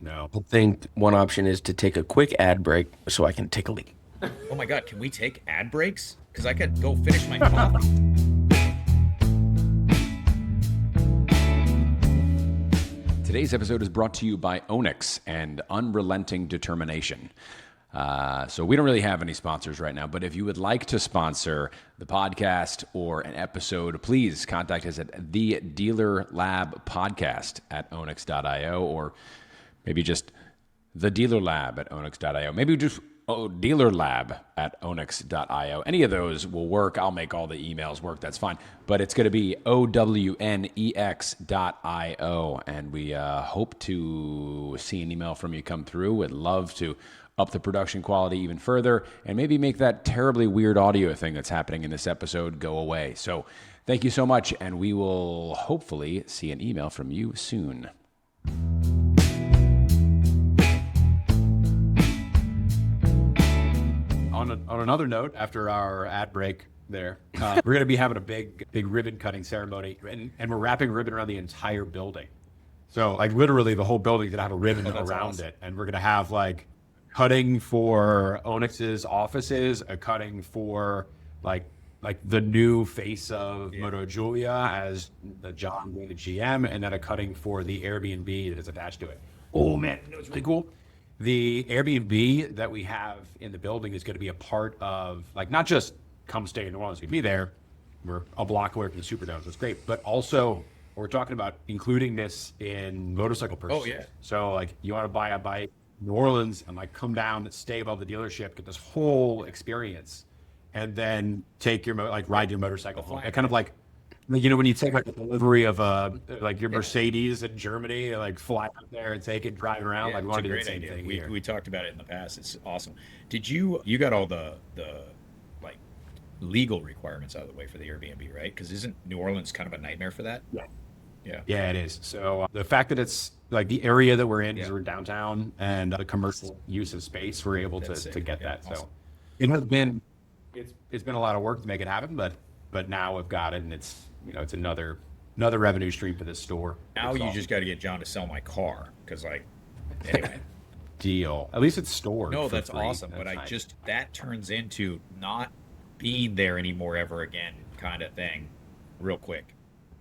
No. I think one option is to take a quick ad break so I can take a leak. Oh my God, can we take ad breaks? Because I could go finish my coffee. Today's episode is brought to you by Onyx and Unrelenting Determination. So we don't really have any sponsors right now, but if you would like to sponsor the podcast or an episode, please contact us at the Dealer Lab Podcast at onyx.io, or maybe just the Dealer Lab at onyx.io. Maybe just Dealer Lab at onyx.io. Any of those will work. I'll make all the emails work. That's fine. But it's going to be OWNEX.io. And we hope to see an email from you come through. Would love to up the production quality even further and maybe make that terribly weird audio thing that's happening in this episode go away. So thank you so much. And we will hopefully see an email from you soon. On another note, after our ad break there, we're going to be having a big ribbon cutting ceremony, and we're wrapping ribbon around the entire building. So like literally the whole building is going to have a ribbon around it. And we're going to have like cutting for Onyx's offices, a cutting for like the new face of Moto Julia as the John being the GM, and then a cutting for the Airbnb that is attached to it. Oh man, it was really cool. The Airbnb that we have in the building is going to be a part of, like, not just come stay in New Orleans, you can be there. We're a block away from the Superdome, so it's great. But also, we're talking about including this in motorcycle purchases. Oh, yeah. So, like, you want to buy a bike in New Orleans and, like, come down, stay above the dealership, get this whole experience, and then take your, ride your motorcycle home. Kind of like, you know, when you take like a delivery of like your Mercedes in Germany, like fly out there and take it, drive around. Yeah, like we it's want a to do the great same idea. thing here. We talked about it in the past. It's awesome. Did you got all the like legal requirements out of the way for the Airbnb, right? Because isn't New Orleans kind of a nightmare for that? Yeah, it is. So the fact that it's like the area that we're in, because we're downtown, and the commercial use of space, we're able to get that. Awesome. So it has been it's been a lot of work to make it happen, but now we've got it, and it's, you know, it's another revenue stream for this store. Now It's you awesome. just got to get John to sell my car, because like anyway. Deal. At least it's stored. No, for that's free. awesome. That's But nice. that turns into not being there anymore ever again kind of thing, real quick.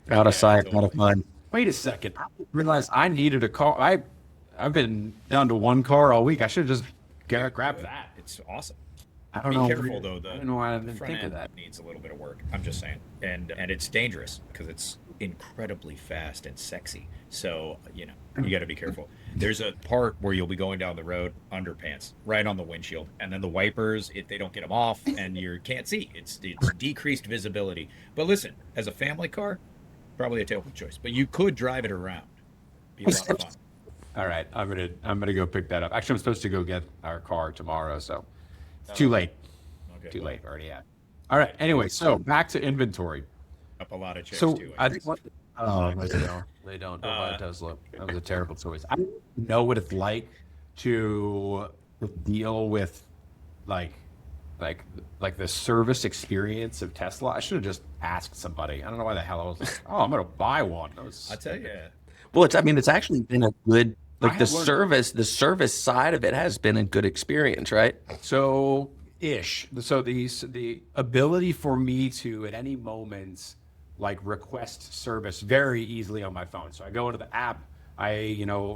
Out of sight, totally. out of mind. Wait a second. I realized I needed a car. I've been down to one car all week. I should just grab that. It's awesome. I don't Be know. careful though. I don't know why I The didn't front think of end that. needs a little bit of work. I'm just saying, and it's dangerous because it's incredibly fast and sexy. So you know you got to be careful. There's a part where you'll be going down the road, underpants right on the windshield, and then the wipers, they don't get them off, and you can't see. It's decreased visibility. But listen, as a family car, probably a terrible choice. But you could drive it around. Be a lot of fun. All right, I'm gonna go pick that up. Actually, I'm supposed to go get our car tomorrow, so it's too late. Okay, Too well, late already. Yeah. All right. Anyway, so back to inventory. up a lot of chicks So too. I guess. think they don't. It does look. That was a terrible choice. I don't know what it's like to deal with like like the service experience of Tesla. I should have just asked somebody. I don't know why the hell I was like, oh, I'm gonna buy one. I tell you, Well, it's actually been a good, I like the have learned- service side of it has been a good experience, right? So ish. So the ability for me to at any moment like request service very easily on my phone. So I go into the app, I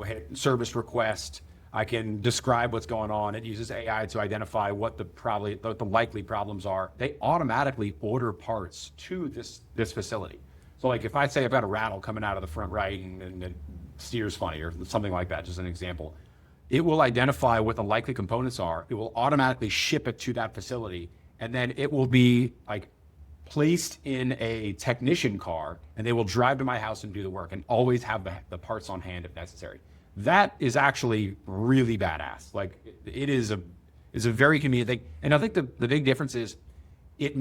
hit service request. I can describe what's going on. It uses AI to identify what the likely problems are. They automatically order parts to this facility. So like if I say I've got a rattle coming out of the front right and it steers funny or something like that, just an example, it will identify what the likely components are. It will automatically ship it to that facility, and then it will be like placed in a technician car, and they will drive to my house and do the work, and always have the parts on hand if necessary. That is actually really badass. Like it is a very convenient thing, and I think the big difference is it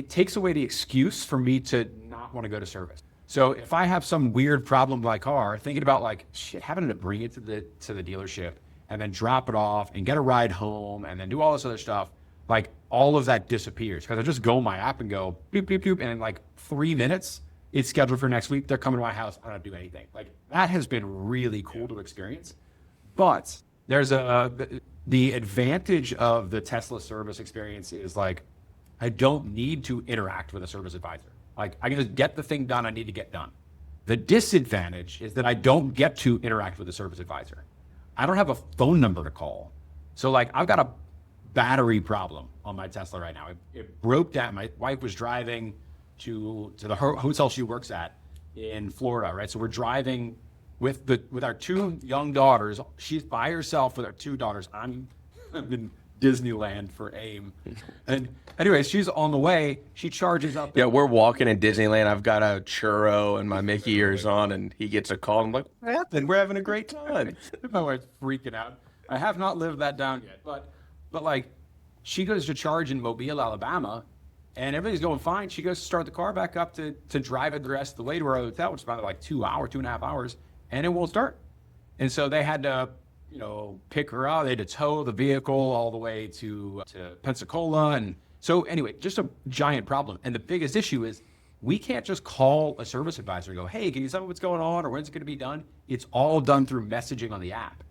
takes away the excuse for me to not want to go to service. So if I have some weird problem with my car, thinking about like shit, having to bring it to the dealership and then drop it off and get a ride home and then do all this other stuff, like all of that disappears because I just go on my app and go boop boop boop, and in like 3 minutes it's scheduled for next week. They're coming to my house. I don't do anything. Like that has been really cool to experience. But there's the advantage of the Tesla service experience is like I don't need to interact with a service advisor. Like I can just get the thing done I need to get done. The disadvantage is that I don't get to interact with a service advisor. I don't have a phone number to call. So like I've got a battery problem on my Tesla right now. It broke down. My wife was driving to the hotel she works at in Florida, right? So we're driving with our two young daughters. She's by herself with her two daughters. I'm in Disneyland for AIM. And anyways, she's on the way. She charges up. Yeah, we're walking in Disneyland. I've got a churro and my Mickey ears on, and he gets a call. I'm like, what happened? We're having a great time. My wife's freaking out. I have not lived that down yet, but like she goes to charge in Mobile, Alabama, and everything's going fine. She goes to start the car back up to drive it the rest of the way to our hotel, which is about like 2.5 hours, and it won't start. And so they had to, pick her up. They had to tow the vehicle all the way to Pensacola. And so anyway, just a giant problem. And the biggest issue is we can't just call a service advisor and go, hey, can you tell me what's going on or when's it going to be done? It's all done through messaging on the app.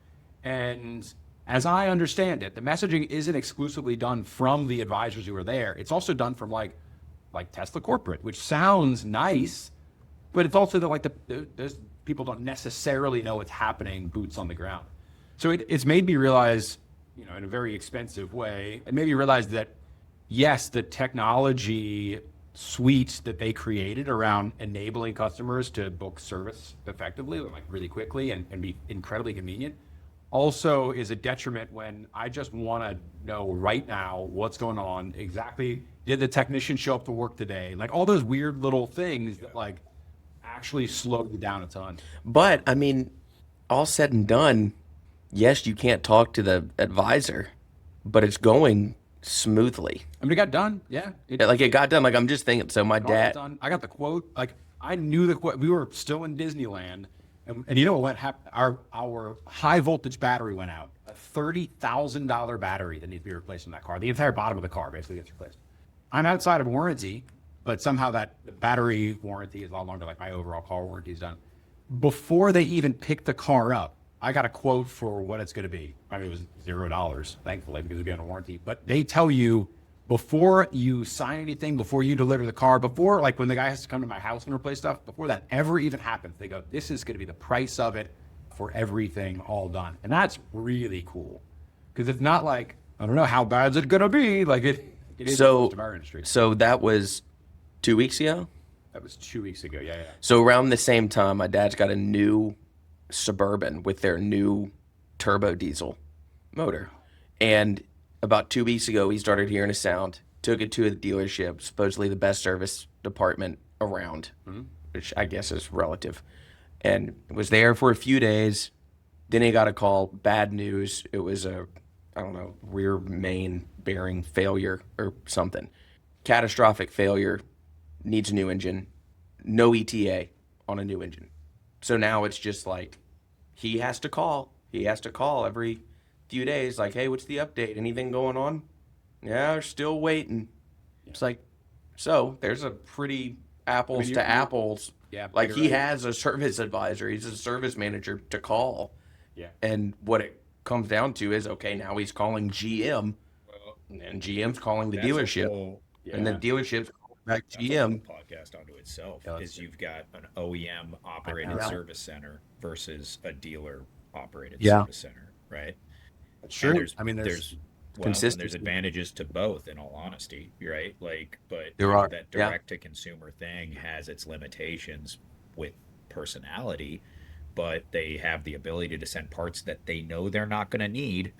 And as I understand it, the messaging isn't exclusively done from the advisors who are there. It's also done from like Tesla corporate, which sounds nice, but it's also those people don't necessarily know what's happening, boots on the ground. So it's made me realize, in a very expensive way, it made me realize that, yes, the technology suite that they created around enabling customers to book service effectively, like really quickly and be incredibly convenient, also is a detriment when I just want to know right now what's going on, exactly, did the technician show up to work today? Like all those weird little things that like actually slow you down a ton. But I mean, all said and done, yes, you can't talk to the advisor, but it's going smoothly. I mean, it got done. Yeah. It got done. Like I'm just thinking. So my dad, I got the quote. Like I knew the quote. We were still in Disneyland, and you know what happened? Our high voltage battery went out. A $30,000 battery that needs to be replaced in that car. The entire bottom of the car basically gets replaced. I'm outside of warranty, but somehow the battery warranty is a lot longer. Like my overall car warranty is done. Before they even picked the car up, I got a quote for what it's going to be. I mean, it was $0, thankfully, because it'd be on a warranty. But they tell you before you sign anything, before you deliver the car, before like when the guy has to come to my house and replace stuff, before that ever even happens, they go, this is going to be the price of it for everything all done. And that's really cool because it's not like, I don't know, how bad is it going to be? Like it is most of our industry. So that was 2 weeks ago? That was 2 weeks ago. Yeah. So around the same time, my dad's got a new Suburban with their new turbo diesel motor. And about 2 weeks ago, he started hearing a sound, took it to the dealership, supposedly the best service department around, which I guess is relative, and was there for a few days. Then he got a call, bad news. It was rear main bearing failure or something. Catastrophic failure, needs a new engine, no ETA on a new engine. So now it's just like he has to call every few days, like, hey, what's the update? Anything going on? Yeah, we're still waiting. It's like, so there's a pretty apples to apples. Yeah, Like you're he right. has a service advisor, he's a service manager to call. Yeah. And what it comes down to is, okay, now he's calling GM, Well, and GM's calling the that's a dealership, whole and then dealership's calling back that's a whole GM. podcast unto itself. Yeah, Is you've got an OEM operated know. service center versus a dealer operated Yeah. service center, right? Sure. And there's there's and consistency. there's advantages to both, in all honesty, right? Like, but There you know, are, that yeah. direct to consumer thing has its limitations with personality, but they have the ability to send parts that they know they're not going to need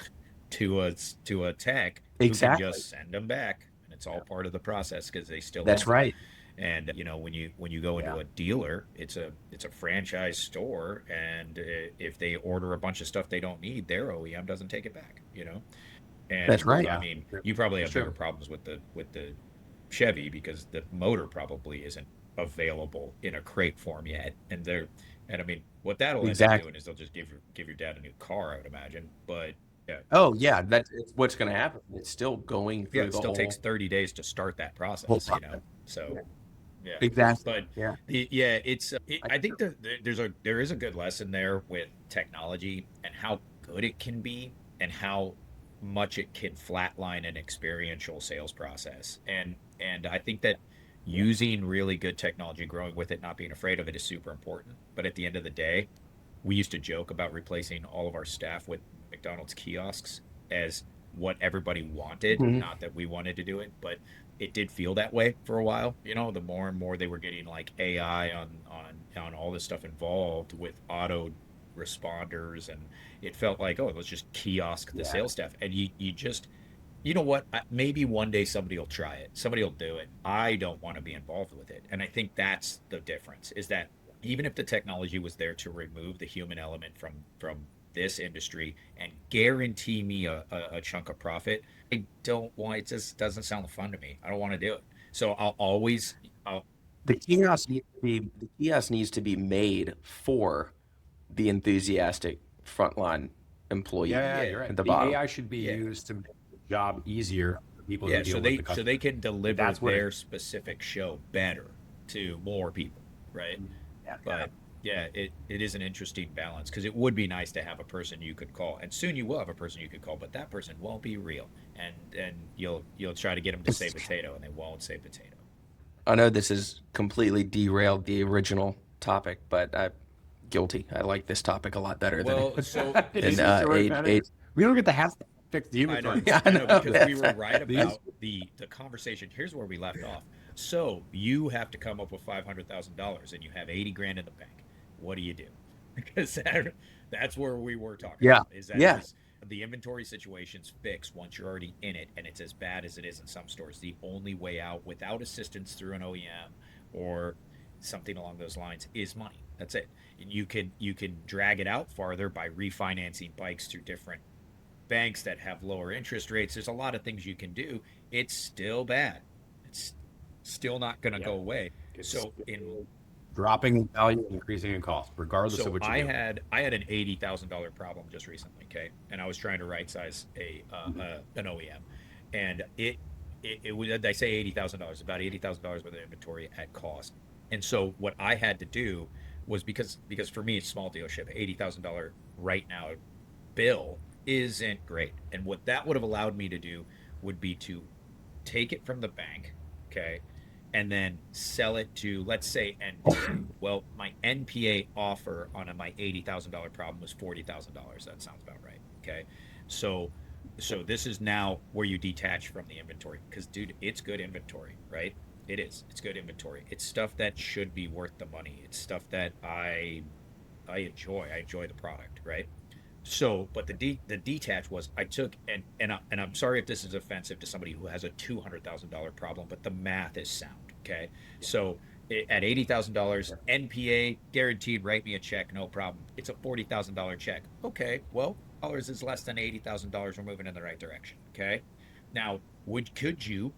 to a tech who Exactly. can just send them back, and it's all part of the process because they still That's own it. right. And you know, when you go into a dealer, it's a franchise store, and if they order a bunch of stuff they don't need, their OEM doesn't take it back. You know, and That's right. I mean, you probably have Sure. bigger problems with the Chevy because the motor probably isn't available in a crate form yet, and I mean, what that'll end up Exactly. doing is they'll just give your dad a new car, I would imagine. But yeah, Oh yeah, that's what's going to happen. It's still going through yeah, it the still whole. takes 30 days to start that process. whole You know, process. so. Yeah, Exactly. but Yeah. I think there is a good lesson there with technology and how good it can be and how much it can flatline an experiential sales process. And I think that using really good technology, growing with it, not being afraid of it is super important. But at the end of the day, we used to joke about replacing all of our staff with McDonald's kiosks as what everybody wanted, Mhm. not that we wanted to do it, but it did feel that way for a while. You know, the more and more they were getting like AI on all this stuff involved with auto responders, and it felt like, oh, let's just kiosk the sales staff. And you just, you know what? Maybe one day somebody will try it. Somebody will do it. I don't want to be involved with it. And I think that's the difference, is that even if the technology was there to remove the human element from this industry and guarantee me a chunk of profit, I don't want it. Just doesn't sound fun to me. I don't want to do it. So I'll The kiosk needs to be made for the enthusiastic frontline employee Yeah, yeah, you're right. at the The bottom. AI should be yeah. used to make the job easier for people who Yeah, deal so with the they customer. can deliver That's what their specific show better to more people, right? But yeah, it is an interesting balance because it would be nice to have a person you could call, and soon you will have a person you could call, but that person won't be real, and you'll try to get them to say potato, and they won't say potato. I know this is completely derailed the original topic, but I'm guilty. I like this topic a lot better Well, so It than is a story age, better. age. We don't get to have to fix the I know, inventory. Yeah, I know, because we that's were right These- about the conversation. Here's where we left off. So you have to come up with $500,000, and you have 80 grand in the bank. What do you do? Because that's where we were talking. Yeah, about, is that yeah. the inventory situation's fixed once you're already in it, and it's as bad as it is in some stores. The only way out without assistance through an OEM or something along those lines is money. That's it. And you can drag it out farther by refinancing bikes through different banks that have lower interest rates. There's a lot of things you can do. It's still bad. It's still not going to go away. So in Dropping in value, increasing in cost, regardless of what you do. I had an $80,000 problem just recently, okay, and I was trying to right size an OEM, and it was, I say $80,000, about $80,000 worth of inventory at cost, and so what I had to do was because for me it's small dealership, $80,000 right now bill isn't great, and what that would have allowed me to do would be to take it from the bank, okay, and then sell it to, let's say, NPA. Well, my NPA offer on my $80,000 problem was $40,000. That sounds about right. Okay, so this is now where you detach from the inventory, because dude, it's good inventory, right? It is. It's good inventory. It's stuff that should be worth the money. It's stuff that I enjoy. I enjoy the product, right? So, but the detach was, I took, and I'm sorry if this is offensive to somebody who has a $200,000 problem, but the math is sound. Okay, so at $80,000 NPA guaranteed, write me a check, no problem. It's a $40,000 check. Okay, well, dollars is less than $80,000. We're moving in the right direction. Okay, now would you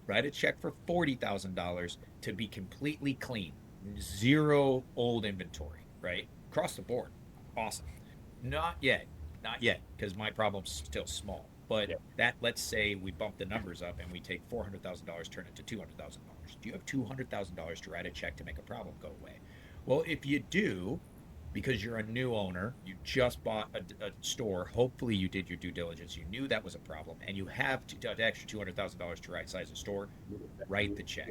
write a check for $40,000 to be completely clean, zero old inventory, right, across the board? Awesome. Not yet. Not yet, because my problem's still small. But that, let's say we bump the numbers up and we take $400,000, turn it to $200,000. Do you have $200,000 to write a check to make a problem go away? Well, if you do, because you're a new owner, you just bought a store, hopefully you did your due diligence, you knew that was a problem, and you have the extra $200,000 to right size a store, write the check.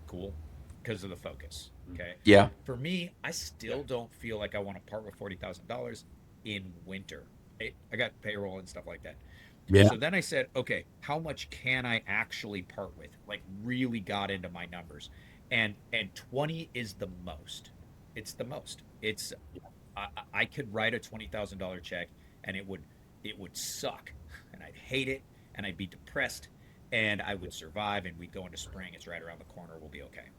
Cool? Because of the focus. Okay. Yeah. For me, I still don't feel like I want to part with $40,000 in winter. I got payroll and stuff like that. Yeah. So then I said, okay, how much can I actually part with? Like really got into my numbers. And 20 is the most. It's the most. It's I could write a $20,000 check and it would suck and I'd hate it and I'd be depressed and I would survive and we'd go into spring. It's right around the corner. We'll be okay.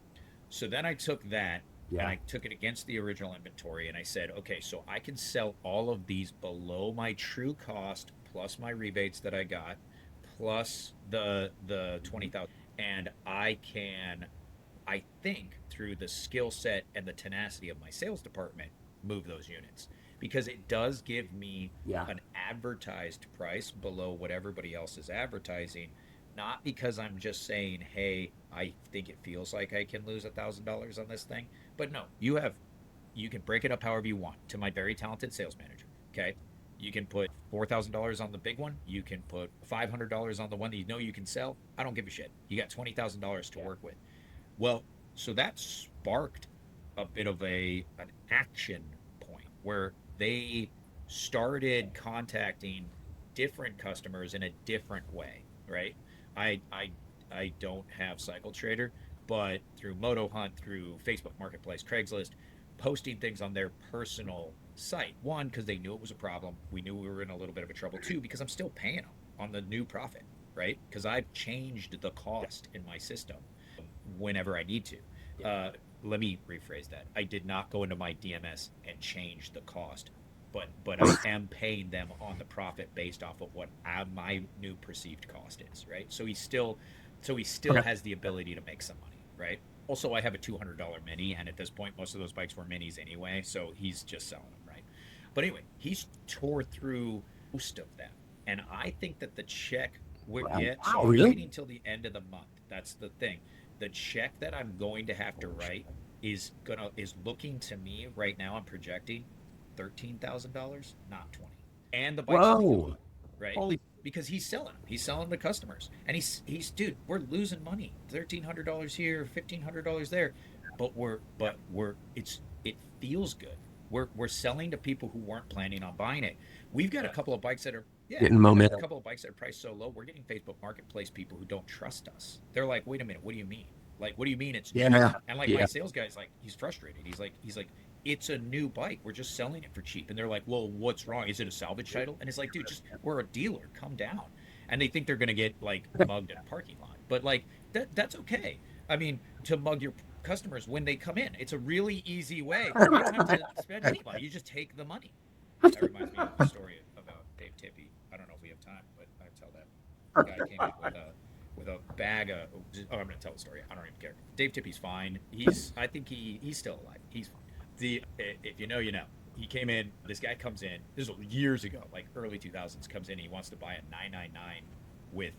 So then I took that and I took it against the original inventory and I said, okay, so I can sell all of these below my true cost plus my rebates that I got plus the 20,000 and I think through the skill set and the tenacity of my sales department move those units because it does give me an advertised price below what everybody else is advertising, not because I'm just saying, hey, I think it feels like I can lose $1,000 on this thing, but no, you can break it up however you want. To my very talented sales manager, okay, you can put $4,000 on the big one, you can put $500 on the one that you know you can sell. I don't give a shit. You got $20,000 to work with. Well, so that sparked a bit of an action point where they started contacting different customers in a different way, right? I don't have Cycle Trader, but through Moto Hunt, through Facebook Marketplace, Craigslist, posting things on their personal site. One, because they knew it was a problem. We knew we were in a little bit of a trouble. Two, because I'm still paying them on the new profit, right? Because I've changed the cost in my system whenever I need to. Let me rephrase that. I did not go into my DMS and change the cost, but I am paying them on the profit based off of what my new perceived cost is, right? So he still has the ability to make some money, right? Also, I have a $200 Mini, and at this point, most of those bikes were Minis anyway, so he's just selling them, right? But anyway, he's tore through most of them, and I think that the check we're so I'm waiting till the end of the month. That's the thing. The check that I'm going to have to write is looking to me right now. I'm projecting $13,000, not 20. And the bike's right? Because he's selling them. He's selling to customers, and he's dude. We're losing money. $1,300 here, $1,500 there, but it feels good. We're selling to people who weren't planning on buying it. We've got a couple of bikes that are getting momentum. A couple of bikes that are priced so low. We're getting Facebook Marketplace people who don't trust us. They're like, wait a minute, what do you mean? Like, what do you mean it's new? And like my sales guy's like, he's frustrated. He's like, it's a new bike. We're just selling it for cheap. And they're like, well, what's wrong? Is it a salvage title? And it's like, dude, we're a dealer. Come down. And they think they're gonna get like mugged in a parking lot. But like that's okay. I mean, to mug your customers when they come in, it's a really easy way. You don't have to spend any money. You just take the money. That reminds me of a story about Dave Tippy. I don't know if we have time, but I tell that. The guy came in with a bag of. Oh, I'm going to tell the story. I don't even care. Dave Tippy's fine. I think he's still alive. He's fine. If you know, you know. He came in. This guy comes in. This was years ago, like early 2000s. Comes in. He wants to buy a 999 with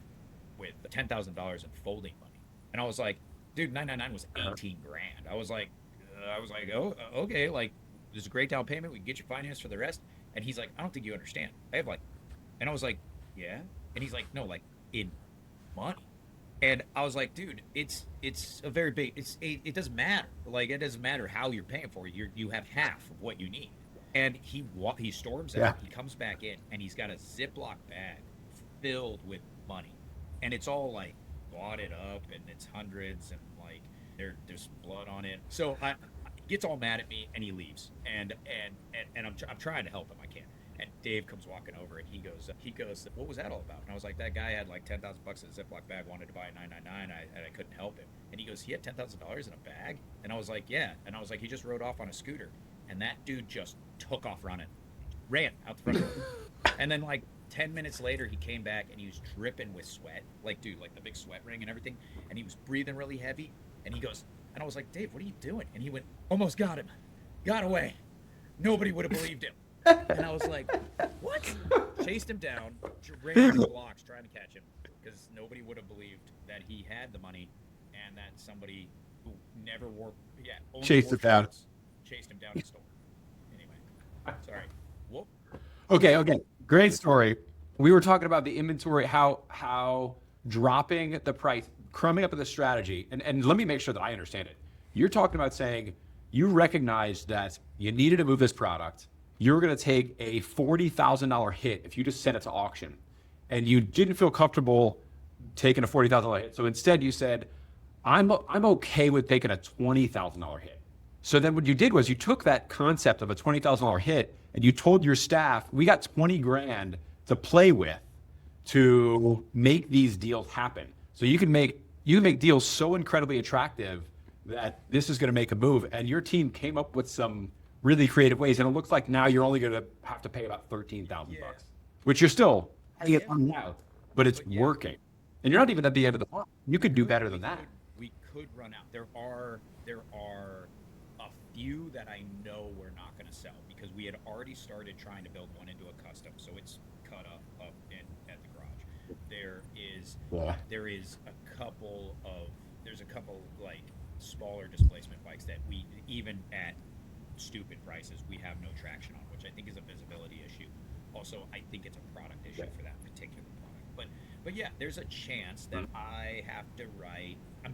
$10,000 in folding money. And I was like, dude, 999 was 18 grand. I was like, oh, okay, like. There's a great down payment. We can get you finance for the rest. And he's like, I don't think you understand. I have like, and I was like, yeah. And he's like, no, like in money. And I was like, dude, it's a very big. It doesn't matter. Like it doesn't matter how you're paying for it. You have half of what you need. And he storms out. He comes back in and he's got a Ziploc bag filled with money, and it's all like wadded up and it's hundreds and like there's blood on it. So I. Gets all mad at me and he leaves, and I'm trying to help him. I can't. And Dave comes walking over and he goes, what was that all about? And I was like, that guy had like $10,000 in a Ziploc bag, wanted to buy a 999, and I couldn't help him. And he goes, he had $10,000 in a bag? And I was like, yeah. And I was like, he just rode off on a scooter, and that dude just took off running, ran out the front door. And then like 10 minutes later, he came back and he was dripping with sweat, like dude, like the big sweat ring and everything, and he was breathing really heavy. And he goes. And I was like, Dave, what are you doing? And he went, almost got him. Got away. Nobody would have believed him. And I was like, what? chased him down, ran the blocks trying to catch him because nobody would have believed that he had the money, and that somebody who never wore, only Chased wore it down. shorts, chased him down and stole it. Anyway, sorry. Whoop. Okay. Great story. We were talking about the inventory, how dropping the price, coming up with a strategy, and let me make sure that I understand it. You're talking about saying you recognized that you needed to move this product. You're going to take a $40,000 hit if you just sent it to auction, and you didn't feel comfortable taking a $40,000 hit. So instead, you said, "I'm okay with taking a $20,000 hit." So then what you did was you took that concept of a $20,000 hit and you told your staff, "We got 20 grand to play with to make these deals happen." So you can make deals so incredibly attractive that this is going to make a move. And your team came up with some really creative ways. And it looks like now you're only going to have to pay about $13,000 bucks, which you're still paying it on now, but it's working. And you're not even at the end of the month. You could do better than that. We could run out. There are a few that I know we're not going to sell because we had already started trying to build one into a custom, so it's cut up at the garage. There's a couple like smaller displacement bikes that we, even at stupid prices, we have no traction on, which I think is a visibility issue. Also, I think it's a product issue for that particular product. But yeah, there's a chance that I'm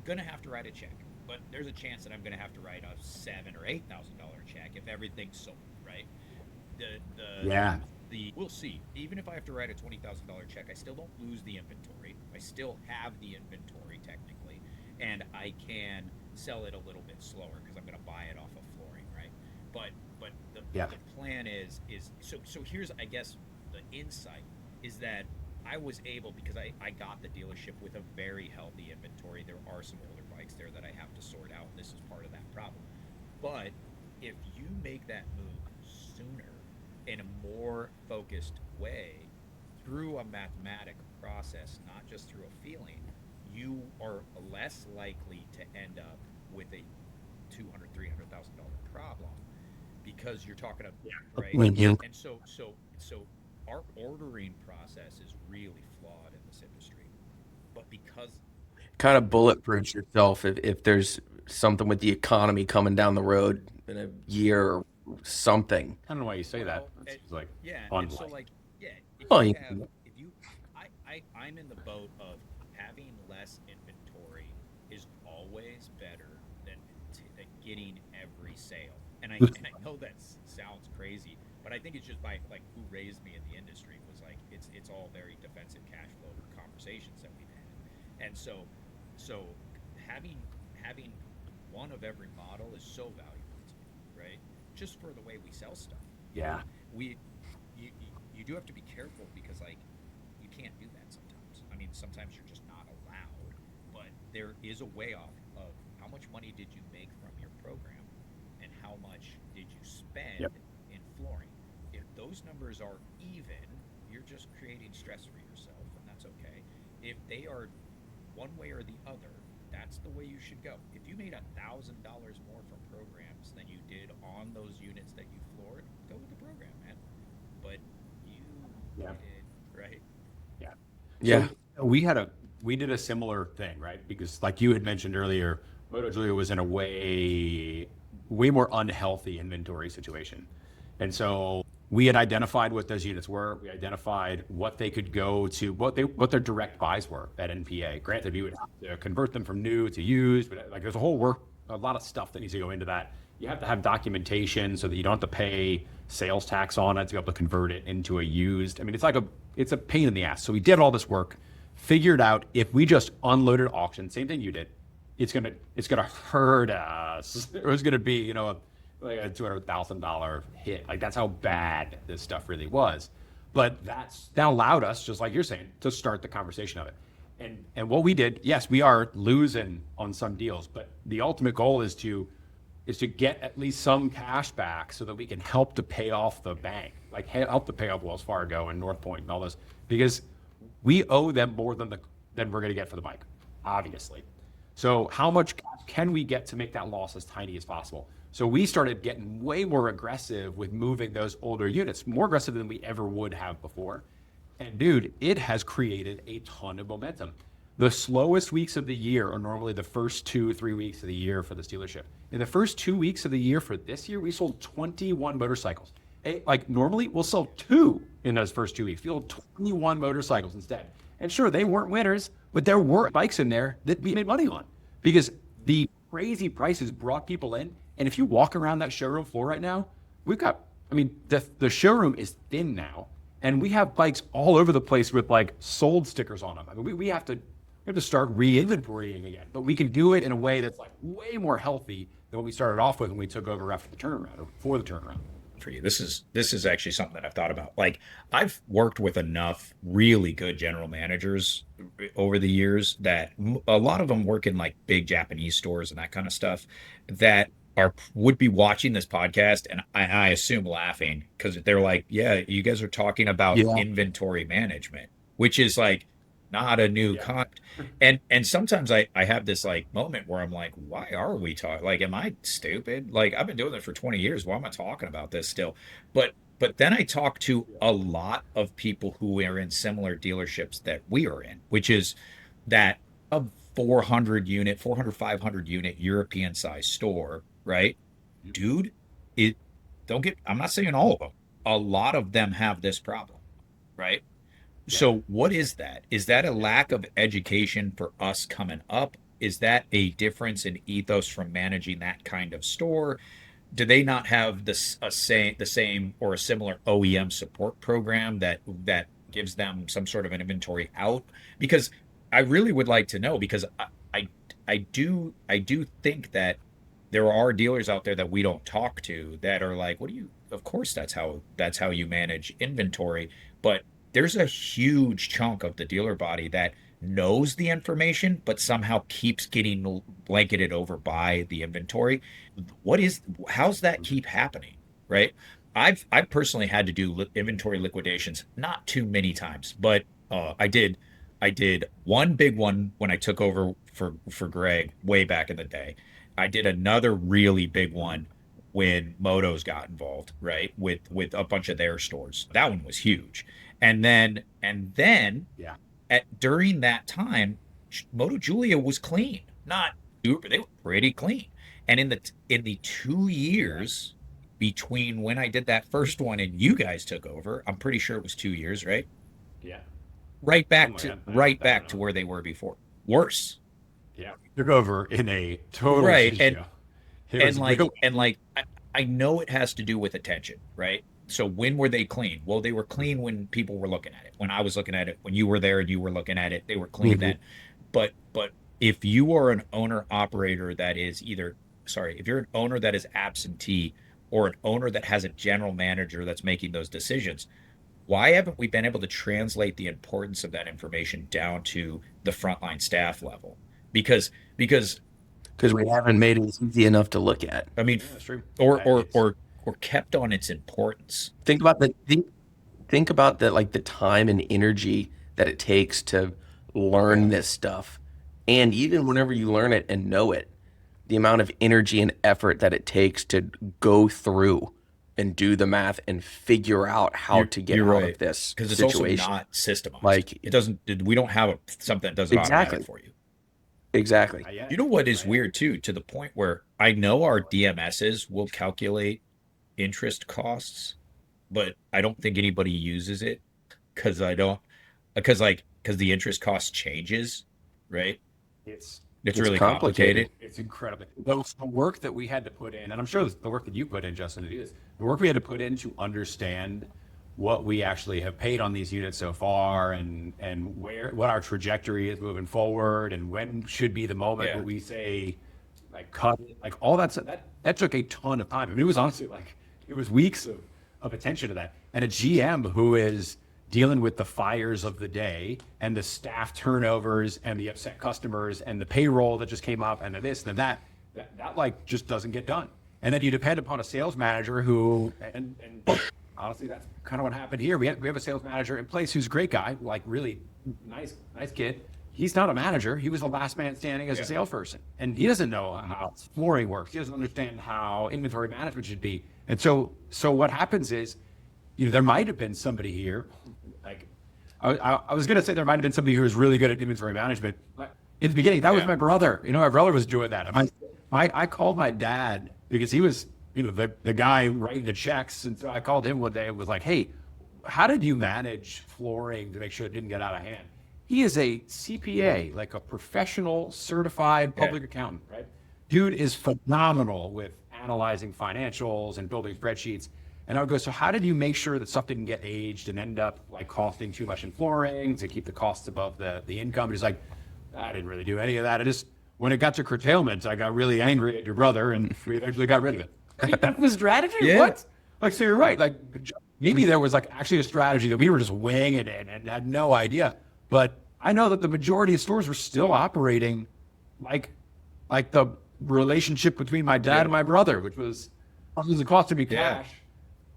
gonna have to write a check. But there's a chance that I'm gonna have to write a $7,000 or $8,000 check if everything's sold, right? We'll see. Even if I have to write a $20,000 check, I still don't lose the inventory. I still have the inventory technically, and I can sell it a little bit slower because I'm gonna buy it off of flooring, right? But the plan is so here's, I guess, the insight is that I was able, because I got the dealership with a very healthy inventory. There are some older bikes there that I have to sort out. This is part of that problem. But if you make that move sooner in a more focused way through a mathematical process, not just through a feeling, you are less likely to end up with a $200,000-$300,000 problem because you're talking about right. And so our ordering process is really flawed in this industry, but because Kind of bulletproofs yourself if there's something with the economy coming down the road in a year or something. I don't know why you say that. It's like and so unlike. I'm in the boat of having less inventory is always better than getting every sale. And I know that sounds crazy, but I think it's just by like who raised me in the industry was like it's all very defensive cash flow conversations that we've had, and so having one of every model is so valuable to me, right? Just for the way we sell stuff. Yeah. You do have to be careful because like you can't do that sometimes. I mean, sometimes you're just not allowed, but there is a way off of how much money did you make from your program and how much did you spend in flooring. If those numbers are even, you're just creating stress for yourself, and that's okay. If they are one way or the other, that's the way you should go. If you made $1,000 more from programs than you did on those units that you floored, go with the program, man. But you did, right? Yeah. So we did a similar thing, right? Because like you had mentioned earlier, Moto Julia was in a way more unhealthy inventory situation. And so we had identified what those units were. We identified what they could go to, what their direct buys were at NPA. Granted, we would have to convert them from new to used, but like there's a lot of stuff that needs to go into that. You have to have documentation so that you don't have to pay sales tax on it to be able to convert it into a used. I mean, it's a pain in the ass. So we did all this work, figured out if we just unloaded at auction, same thing you did, it's gonna hurt us. It was gonna be, like a $200,000 hit. Like that's how bad this stuff really was. But that allowed us, just like you're saying, to start the conversation of it. And what we did, yes, we are losing on some deals, but the ultimate goal is to get at least some cash back so that we can help to pay off the bank, like help to pay off Wells Fargo and North Point and all those, because we owe them more than we're going to get for the bike, obviously. So how much can we get to make that loss as tiny as possible? So we started getting way more aggressive with moving those older units, more aggressive than we ever would have before. And dude, it has created a ton of momentum. The slowest weeks of the year are normally the first 2 or 3 weeks of the year for this dealership. In the first 2 weeks of the year for this year, we sold 21 motorcycles. Like normally we'll sell 2 in those first 2 weeks. We sold 21 motorcycles instead. And sure, they weren't winners, but there were bikes in there that we made money on because the crazy prices brought people in. And if you walk around that showroom floor right now, we've got, I mean, the showroom is thin now. And we have bikes all over the place with like sold stickers on them. I mean, we have to start re-inventorying again, but we can do it in a way that's like way more healthy than what we started off with when we took over after the turnaround or before the turnaround. For you, this is actually something that I've thought about. Like, I've worked with enough really good general managers over the years that a lot of them work in like big Japanese stores and that kind of stuff that would be watching this podcast, and I assume laughing because they're like, yeah, you guys are talking about inventory management, which is like not a new concept. And sometimes I have this like moment where I'm like, why are we talking? Like, am I stupid? Like, I've been doing this for 20 years. Why am I talking about this still? But then I talk to a lot of people who are in similar dealerships that we are in, which is that a 400, 500 unit European size store, right? Dude, I'm not saying all of them. A lot of them have this problem, right? So what is that? Is that a lack of education for us coming up? Is that a difference in ethos from managing that kind of store? Do they not have the same or a similar OEM support program that gives them some sort of an inventory out? Because I really would like to know, because I do think that there are dealers out there that we don't talk to that are like, of course that's how you manage inventory, but there's a huge chunk of the dealer body that knows the information, but somehow keeps getting blanketed over by the inventory. How's that keep happening? Right. I've personally had to do inventory liquidations, not too many times, but I did one big one when I took over for Greg way back in the day. I did another really big one when Motos got involved, right? With a bunch of their stores. That one was huge. And then during that time, Moto Julia was clean, not super, they were pretty clean. And in the 2 years between when I did that first one and you guys took over, I'm pretty sure it was 2 years, right? Yeah. Right back to where they were before. Worse. Yeah. Took over in a total right. shit show. I know it has to do with attention, right? So when were they clean? Well, they were clean when people were looking at it. When I was looking at it, when you were there and you were looking at it, they were clean then. But if you are an owner operator that is if you're an owner that is absentee or an owner that has a general manager that's making those decisions, why haven't we been able to translate the importance of that information down to the frontline staff level? Because we haven't made it easy enough to look at. I mean, that's true. or kept on its importance. Think about the like the time and energy that it takes to learn this stuff, and even whenever you learn it and know it, the amount of energy and effort that it takes to go through and do the math and figure out how to get out of this because it's situation. Also not systemized. Like it doesn't. We don't have something that does it automatic for you. Exactly. You know what is weird too, to the point where I know our DMSs will calculate interest costs, but I don't think anybody uses it because the interest cost changes, right? It's really complicated. It's incredible. The work that we had to put in, and I'm sure the work that you put in, Justin, to do this, the work we had to put in to understand what we actually have paid on these units so far and what our trajectory is moving forward and when should be the moment where we say like cut it, like all that stuff, that took a ton of time. I mean, it was honestly like it was weeks of attention to that. And a GM who is dealing with the fires of the day and the staff turnovers and the upset customers and the payroll that just came up and the this and that like just doesn't get done. And then you depend upon a sales manager who and honestly, that's kind of what happened here. We have a sales manager in place who's a great guy, like really nice kid. He's not a manager. He was the last man standing as a salesperson. And he doesn't know how flooring works. He doesn't understand how inventory management should be. And so what happens is, there might have been somebody here, like I was gonna say there might have been somebody who was really good at inventory management. But in the beginning, that was my brother. My brother was doing that. I called my dad because he was, the guy writing the checks, and so I called him one day and was like, "Hey, how did you manage flooring to make sure it didn't get out of hand?" He is a CPA, like a professional certified public accountant, right? Dude is phenomenal with analyzing financials and building spreadsheets. And I would go, so how did you make sure that stuff didn't get aged and end up like costing too much in flooring to keep the costs above the income? And he's like, I didn't really do any of that. When it got to curtailment, I got really angry at your brother and we eventually got rid of it. That was strategy? Yeah. What? Like, so you're right. Like, maybe there was like actually a strategy that we were just weighing it in and had no idea. But I know that the majority of stores were still operating like the relationship between my dad and my brother, which was costing me cash.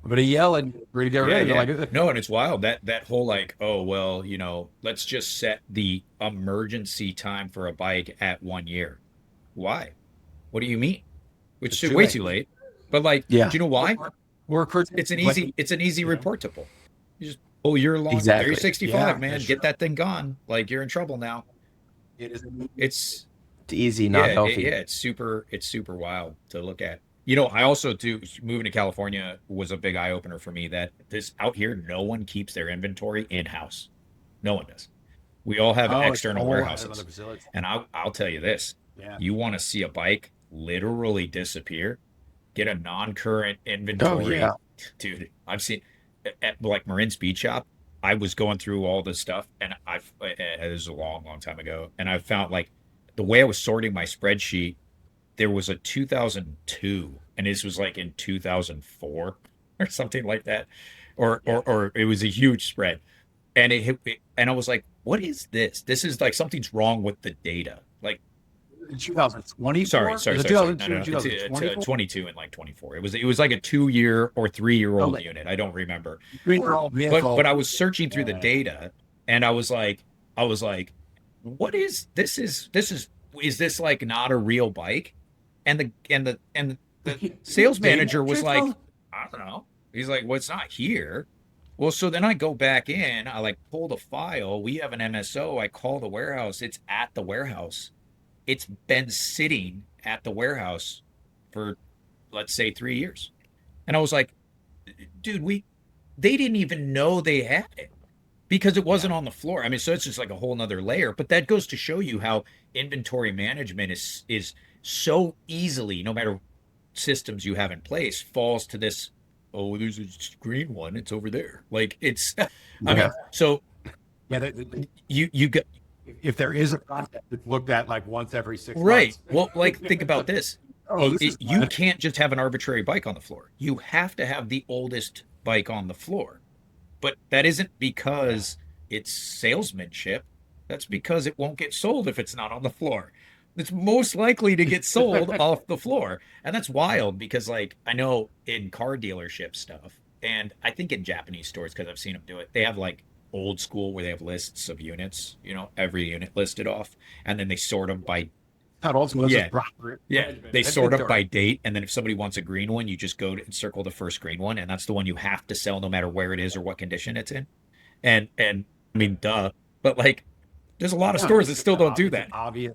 But he yelled and ready to get rid of it. Like, no, and it's wild that whole like, oh well, let's just set the emergency time for a bike at 1 year. Why? What do you mean? Which is way too late. But like, do you know why? It's an easy report to pull. You just pull your long. Exactly. You're 65, man. Get that thing gone. Like you're in trouble now. It's easy, not healthy. It's super wild to look at. I also do, moving to California was a big eye opener for me that this out here, no one keeps their inventory in-house. No one does. We all have external warehouses. And I'll tell you this, you want to see a bike literally disappear, get a non-current inventory. Dude, I've seen at like Marin's Beach Shop, I was going through all this stuff and it was a long time ago. And I found like the way I was sorting my spreadsheet, there was a 2002 and this was like in 2004 or something like that. Or it was a huge spread. And and I was like, what is this? This is like something's wrong with the data. Like in 2020. Sorry. 22 and like 24. It was like a 2-year or 3-year-old unit. I don't remember. But I was searching through the data and I was like, what is this? Is this like not a real bike? And the sales manager was like, I don't know. He's like, well, it's not here. Well, so then I go back in, I like pull the file. We have an MSO. I call the warehouse. It's at the warehouse. It's been sitting at the warehouse for, let's say, 3 years. And I was like, dude, they didn't even know they had it because it wasn't on the floor. I mean, so it's just like a whole nother layer. But that goes to show you how inventory management is so easily, no matter systems you have in place, falls to this, oh, there's a green one. It's over there. Like it's, I mean, so you get, if there is a process that's looked at like once every 6 months. Right. Well, like think about this. You can't just have an arbitrary bike on the floor. You have to have the oldest bike on the floor. But that isn't because it's salesmanship. That's because it won't get sold if it's not on the floor. It's most likely to get sold off the floor. And that's wild because like I know in car dealership stuff, and I think in Japanese stores, because I've seen them do it, they have like old school where they have lists of units, every unit listed off, and then they sort them by not old school, they sort them by date, and then if somebody wants a green one, you just go and circle the first green one, and that's the one you have to sell no matter where it is or what condition it's in. And I mean, duh, but like there's a lot of stores that still don't do that. Obvious.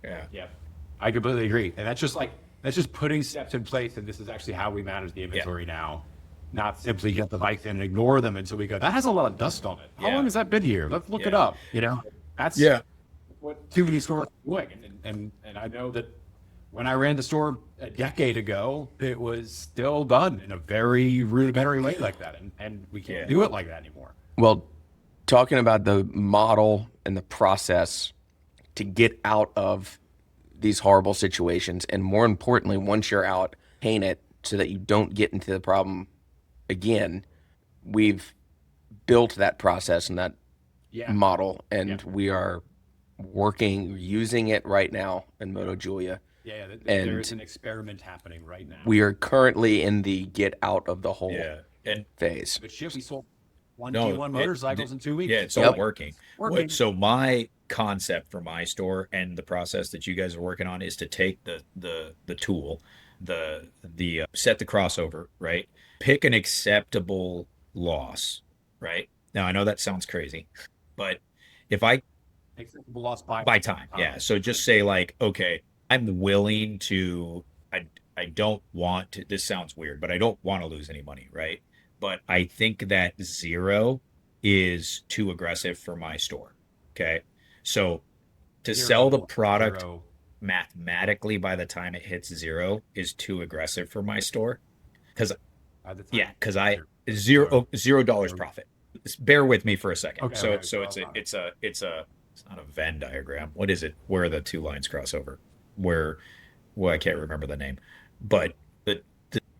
Yeah. I completely agree. And that's just putting steps in place. And this is actually how we manage the inventory now. Not simply get the bikes in and ignore them until we go, that has a lot of dust on it. How long has that been here? Let's look it up. That's what too many stores are doing. And I know that when I ran the store a decade ago, it was still done in a very rudimentary way like that. And we can't do it like that anymore. Well, talking about the model and the process to get out of these horrible situations, and more importantly, once you're out, paint it so that you don't get into the problem again. We've built that process and that model, and we are using it right now in Moto Julia. There is an experiment happening right now. We are currently in the get out of the hole phase. But we sold 21 motorcycles in 2 weeks. Yeah, it's all working. So my concept for my store and the process that you guys are working on is to take the tool, set the crossover, right? Pick an acceptable loss, right? Now I know that sounds crazy, but if I Acceptable loss by by time, yeah. So just say like, okay, I'm willing to. I don't want to. This sounds weird, but I don't want to lose any money, right? But I think that zero is too aggressive for my store. Okay, so to sell the zero, product zero. mathematically by the time it hits zero is too aggressive for my store because By the time, yeah, because I zero. $0 Zero. profit. Just bear with me for a second. Okay, So okay, so I'll find it. it's not a Venn diagram. What is it? Where the two lines cross over? Where well I can't remember the name, but the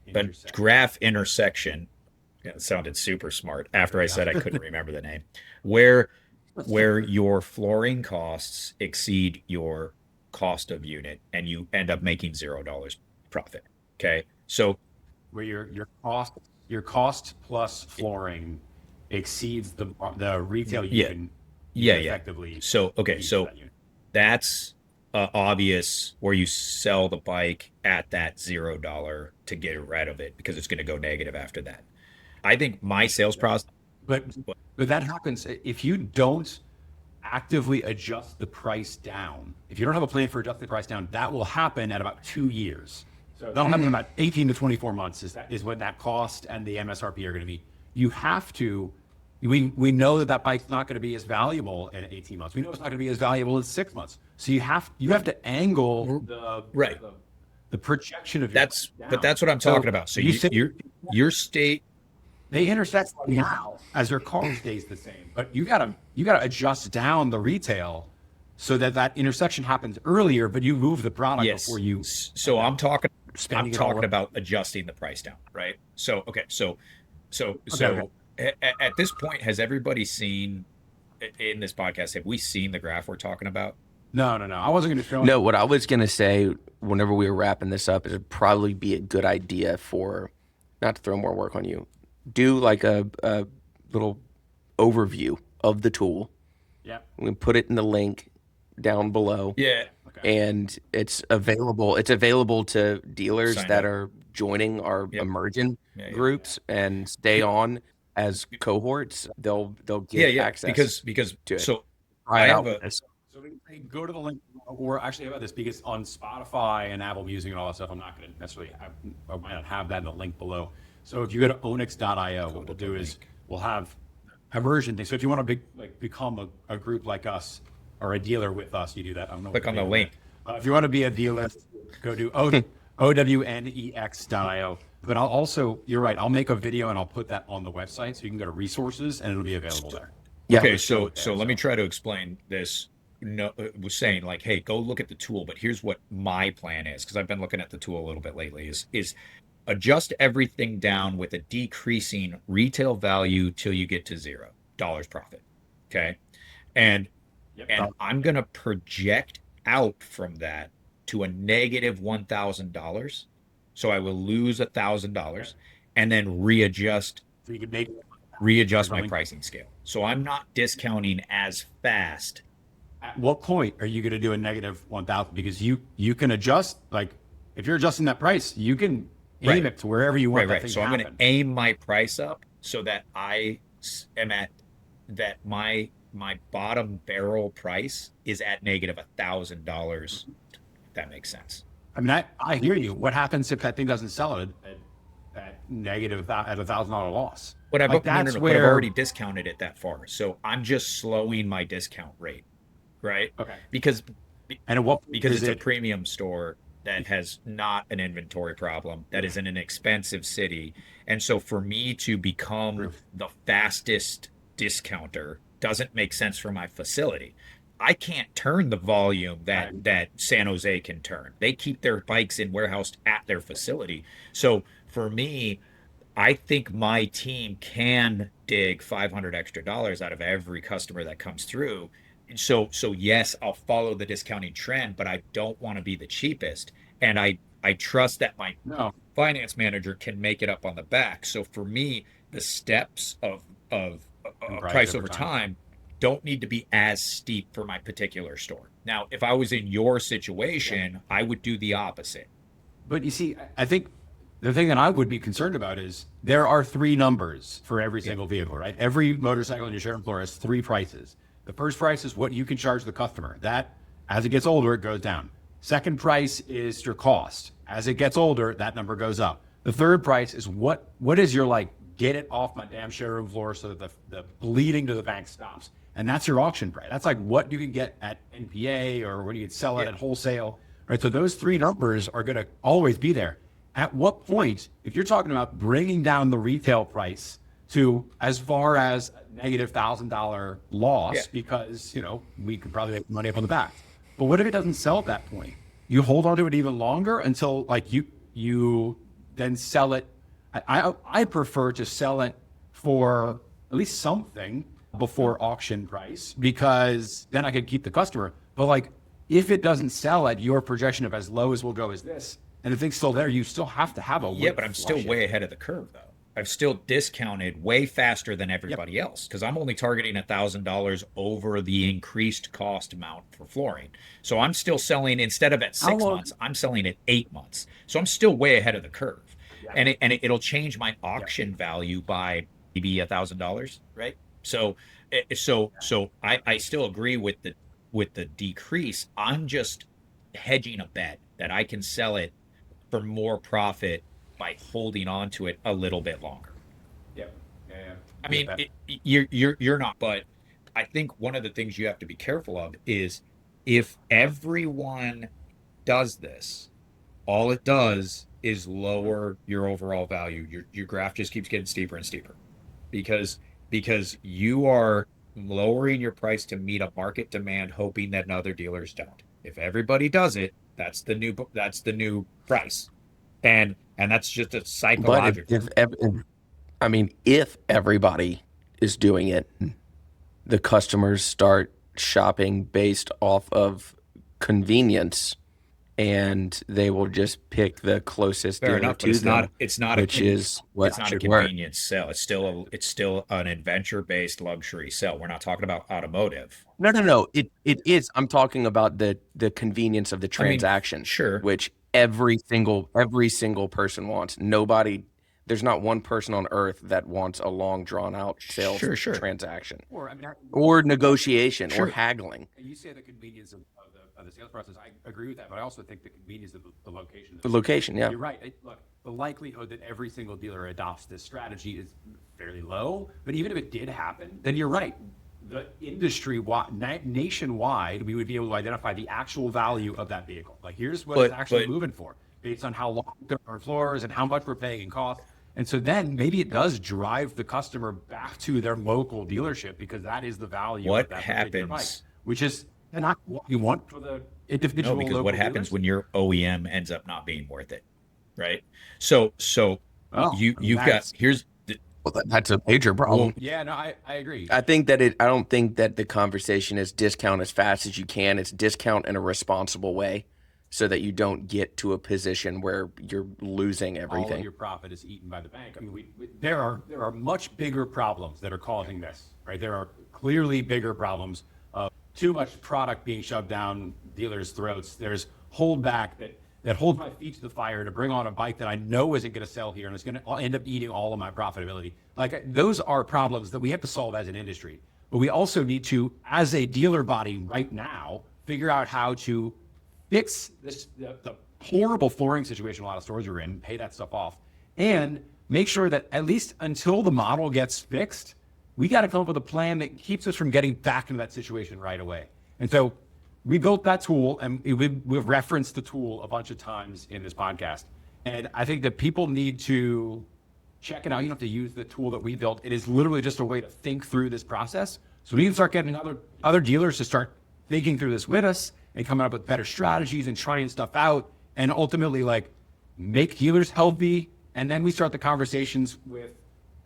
Intersect. graph intersection. Yeah, it sounded super smart after I said I couldn't remember the name. Where your flooring costs exceed your cost of unit, and you end up making $0 profit. Okay, so Where your cost plus flooring exceeds the retail you yeah, can yeah, yeah. effectively So okay, achieve for so that unit. that's obvious where you sell the bike at that $0 to get rid of it because it's going to go negative after that. I think my sales process. But but that happens if you don't actively adjust the price down. If you don't have a plan for adjusting the price down, that will happen at about 2 years. So that'll happen in about 18 to 24 months is when that cost and the MSRP are going to be. You have to. We know that bike's not going to be as valuable in 18 months. We know it's not going to be as valuable in 6 months. So you have to angle Right. the projection of your But down. that's what I'm talking about. So you say your state. they intersect now as their cost stays the same, but you gotta adjust down the retail so that that intersection happens earlier, but you move the product Yes. before you So I'm spending it all up. about adjusting the price down, right? So okay, Okay. at this point, has everybody seen in this podcast? Have we seen the graph we're talking about? No. I wasn't going to show. No, what I was gonna say whenever we were wrapping this up is it'd probably be a good idea for, not to throw more work on you, do like a little overview of the tool. Yeah. We can put it in the link down below. Yeah. Okay. And it's available. It's available to dealers Signed that up. are joining our Yep. immersion Yeah, yeah. groups and stay on as cohorts. They'll Yeah, get yeah. access. Because to it. so Try I it have out a with this. So we can go to the link, or actually how about this? Because on Spotify and Apple Music and all that stuff, I'm not going to necessarily I might not have that in the link below. So if you go to onyx.io, what we'll do is we'll have immersion things. So if you want to become a group like us or a dealer with us, you do that. I don't know. Click on the link. If you want to be a dealer, go to ownex.io. But I'll also, you're right, I'll make a video and I'll put that on the website so you can go to resources and it'll be available there. Yeah. Okay, so let me try to explain this. No, was saying like, hey, go look at the tool, but here's what my plan is because I've been looking at the tool a little bit lately. Is adjust everything down with a decreasing retail value till you get to $0 profit. Okay, and I'm gonna project out from that to a negative $1,000, so I will lose $1,000, and then readjust So you can make my pricing scale. So I'm not discounting as fast. At what point are you going to do a negative 1,000? Because you can adjust, like if you're adjusting that price, you can aim Right. it to wherever you want that Right. thing So to I'm going happen. to aim my price up so that I am at that my bottom barrel price is at negative $1,000. That makes sense. I mean, I hear you. What happens if that thing doesn't sell at negative at $1,000 loss? But Like, but I've already discounted it that far. So I'm just slowing my discount rate, right? Okay. Because And at what because is it's a it? premium store that has not an inventory problem, that is in an expensive city. And so for me to become the fastest discounter doesn't make sense for my facility. I can't turn the volume that San Jose can turn. They keep their bikes in warehoused at their facility. So for me, I think my team can dig 500 extra dollars out of every customer that comes through. So yes, I'll follow the discounting trend, but I don't want to be the cheapest. And I trust that my No. finance manager can make it up on the back. So for me, the steps of price over time don't need to be as steep for my particular store. Now, if I was in your situation, I would do the opposite. But you see, I think the thing that I would be concerned about is there are 3 numbers for every single vehicle, right? Every motorcycle in your showroom floor has 3 prices. The first price is what you can charge the customer. That, as it gets older, it goes down. Second price is your cost. As it gets older, that number goes up. The third price is what is your like, get it off my damn showroom floor so that the bleeding to the bank stops. And that's your auction price. That's like what you can get at NPA or what you can sell it at wholesale, right? So those 3 numbers are going to always be there. At what point, if you're talking about bringing down the retail price to as far as negative $1,000 loss, because, we could probably make money up on the back. But what if it doesn't sell at that point? You hold on to it even longer until like you then sell it. I prefer to sell it for at least something before auction price, because then I could keep the customer. But like, if it doesn't sell at your projection of as low as we'll go as this, and the thing's still there, you still have to have a way. Yeah, but I'm still way ahead of the curve though. I've still discounted way faster than everybody else because I'm only targeting $1,000 over the increased cost amount for flooring. So I'm still selling, instead of at 6 months, I'm selling at 8 months. So I'm still way ahead of the curve. And it'll change my auction value by maybe $1,000, right? So I still agree with the decrease. I'm just hedging a bet that I can sell it for more profit by holding on to it a little bit longer. Yeah. I mean, you're not, but I think one of the things you have to be careful of is if everyone does this, all it does is lower your overall value. Your graph just keeps getting steeper and steeper because you are lowering your price to meet a market demand, hoping that other dealers don't. If everybody does it, that's the new price. And that's just a psychological. But if everybody is doing it, the customers start shopping based off of convenience, and they will just pick the closest Fair dealer enough, to them. It's not which is what it's not a should work. convenience sell. It's still an adventure-based luxury sell. We're not talking about automotive. No. It is. I'm talking about the convenience of the transaction. Sure. Which every single person wants. There's not one person on earth that wants a long drawn out sales transaction or negotiation or haggling. You say the convenience of the sales process. I agree with that, but I also think the convenience of the location. The location, yeah. You're right. Look, the likelihood that every single dealer adopts this strategy is fairly low. But even if it did happen, then you're right. The industry nationwide, we would be able to identify the actual value of that vehicle. Like, here's what it's actually moving for, based on how long our floors and how much we're paying in cost. And so then maybe it does drive the customer back to their local dealership because that is the value of that particular bike, which is not what you want for the individual. No, because local what happens dealers? when your OEM ends up not being worth it, right? So you've got here's. Well, that's a major problem. Yeah, no, I agree. I don't think that the conversation is discount as fast as you can. It's discount in a responsible way so that you don't get to a position where you're losing everything. All of your profit is eaten by the bank. I mean, there are much bigger problems that are causing this, right? There are clearly bigger problems of too much product being shoved down dealers' throats. There's holdback that holds my feet to the fire to bring on a bike that I know isn't going to sell here and it's going to end up eating all of my profitability. Like, those are problems that we have to solve as an industry. But we also need to, as a dealer body right now, figure out how to fix the horrible flooring situation a lot of stores are in, pay that stuff off, and make sure that at least until the model gets fixed, we got to come up with a plan that keeps us from getting back into that situation right away. And so we built that tool, and we've referenced the tool a bunch of times in this podcast. And I think that people need to check it out. You don't have to use the tool that we built. It is literally just a way to think through this process. So we can start getting other dealers to start thinking through this with us and coming up with better strategies and trying stuff out, and ultimately like make dealers healthy. And then we start the conversations with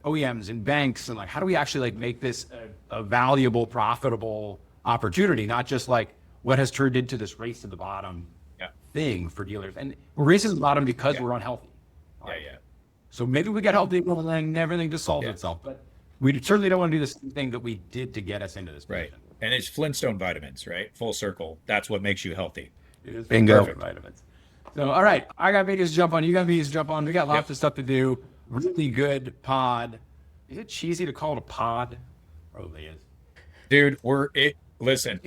OEMs and banks and like, how do we actually like make this a valuable, profitable opportunity, not just like what has turned into this race to the bottom thing for dealers. And we're racing to the bottom because we're unhealthy. Yeah. So maybe we get healthy and then everything just solves itself. But we certainly don't want to do the same thing that we did to get us into this position. Right. And it's Flintstone vitamins, right? Full circle. That's what makes you healthy. It is Bingo. perfect vitamins. So, all right, I got Vegas to jump on. You got Vegas to jump on. We got lots of stuff to do. Really good pod. Is it cheesy to call it a pod? Probably is. Dude, listen.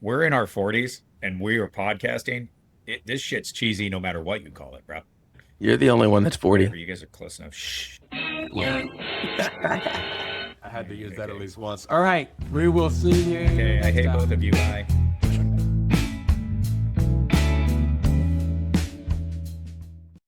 We're in our 40s and we are podcasting. This shit's cheesy no matter what you call it, bro. You're the only one that's 40. You guys are close enough. Shh. Yeah. I had to use that at least once. All right, we will see you. Okay, I next hate time. both of you. Bye.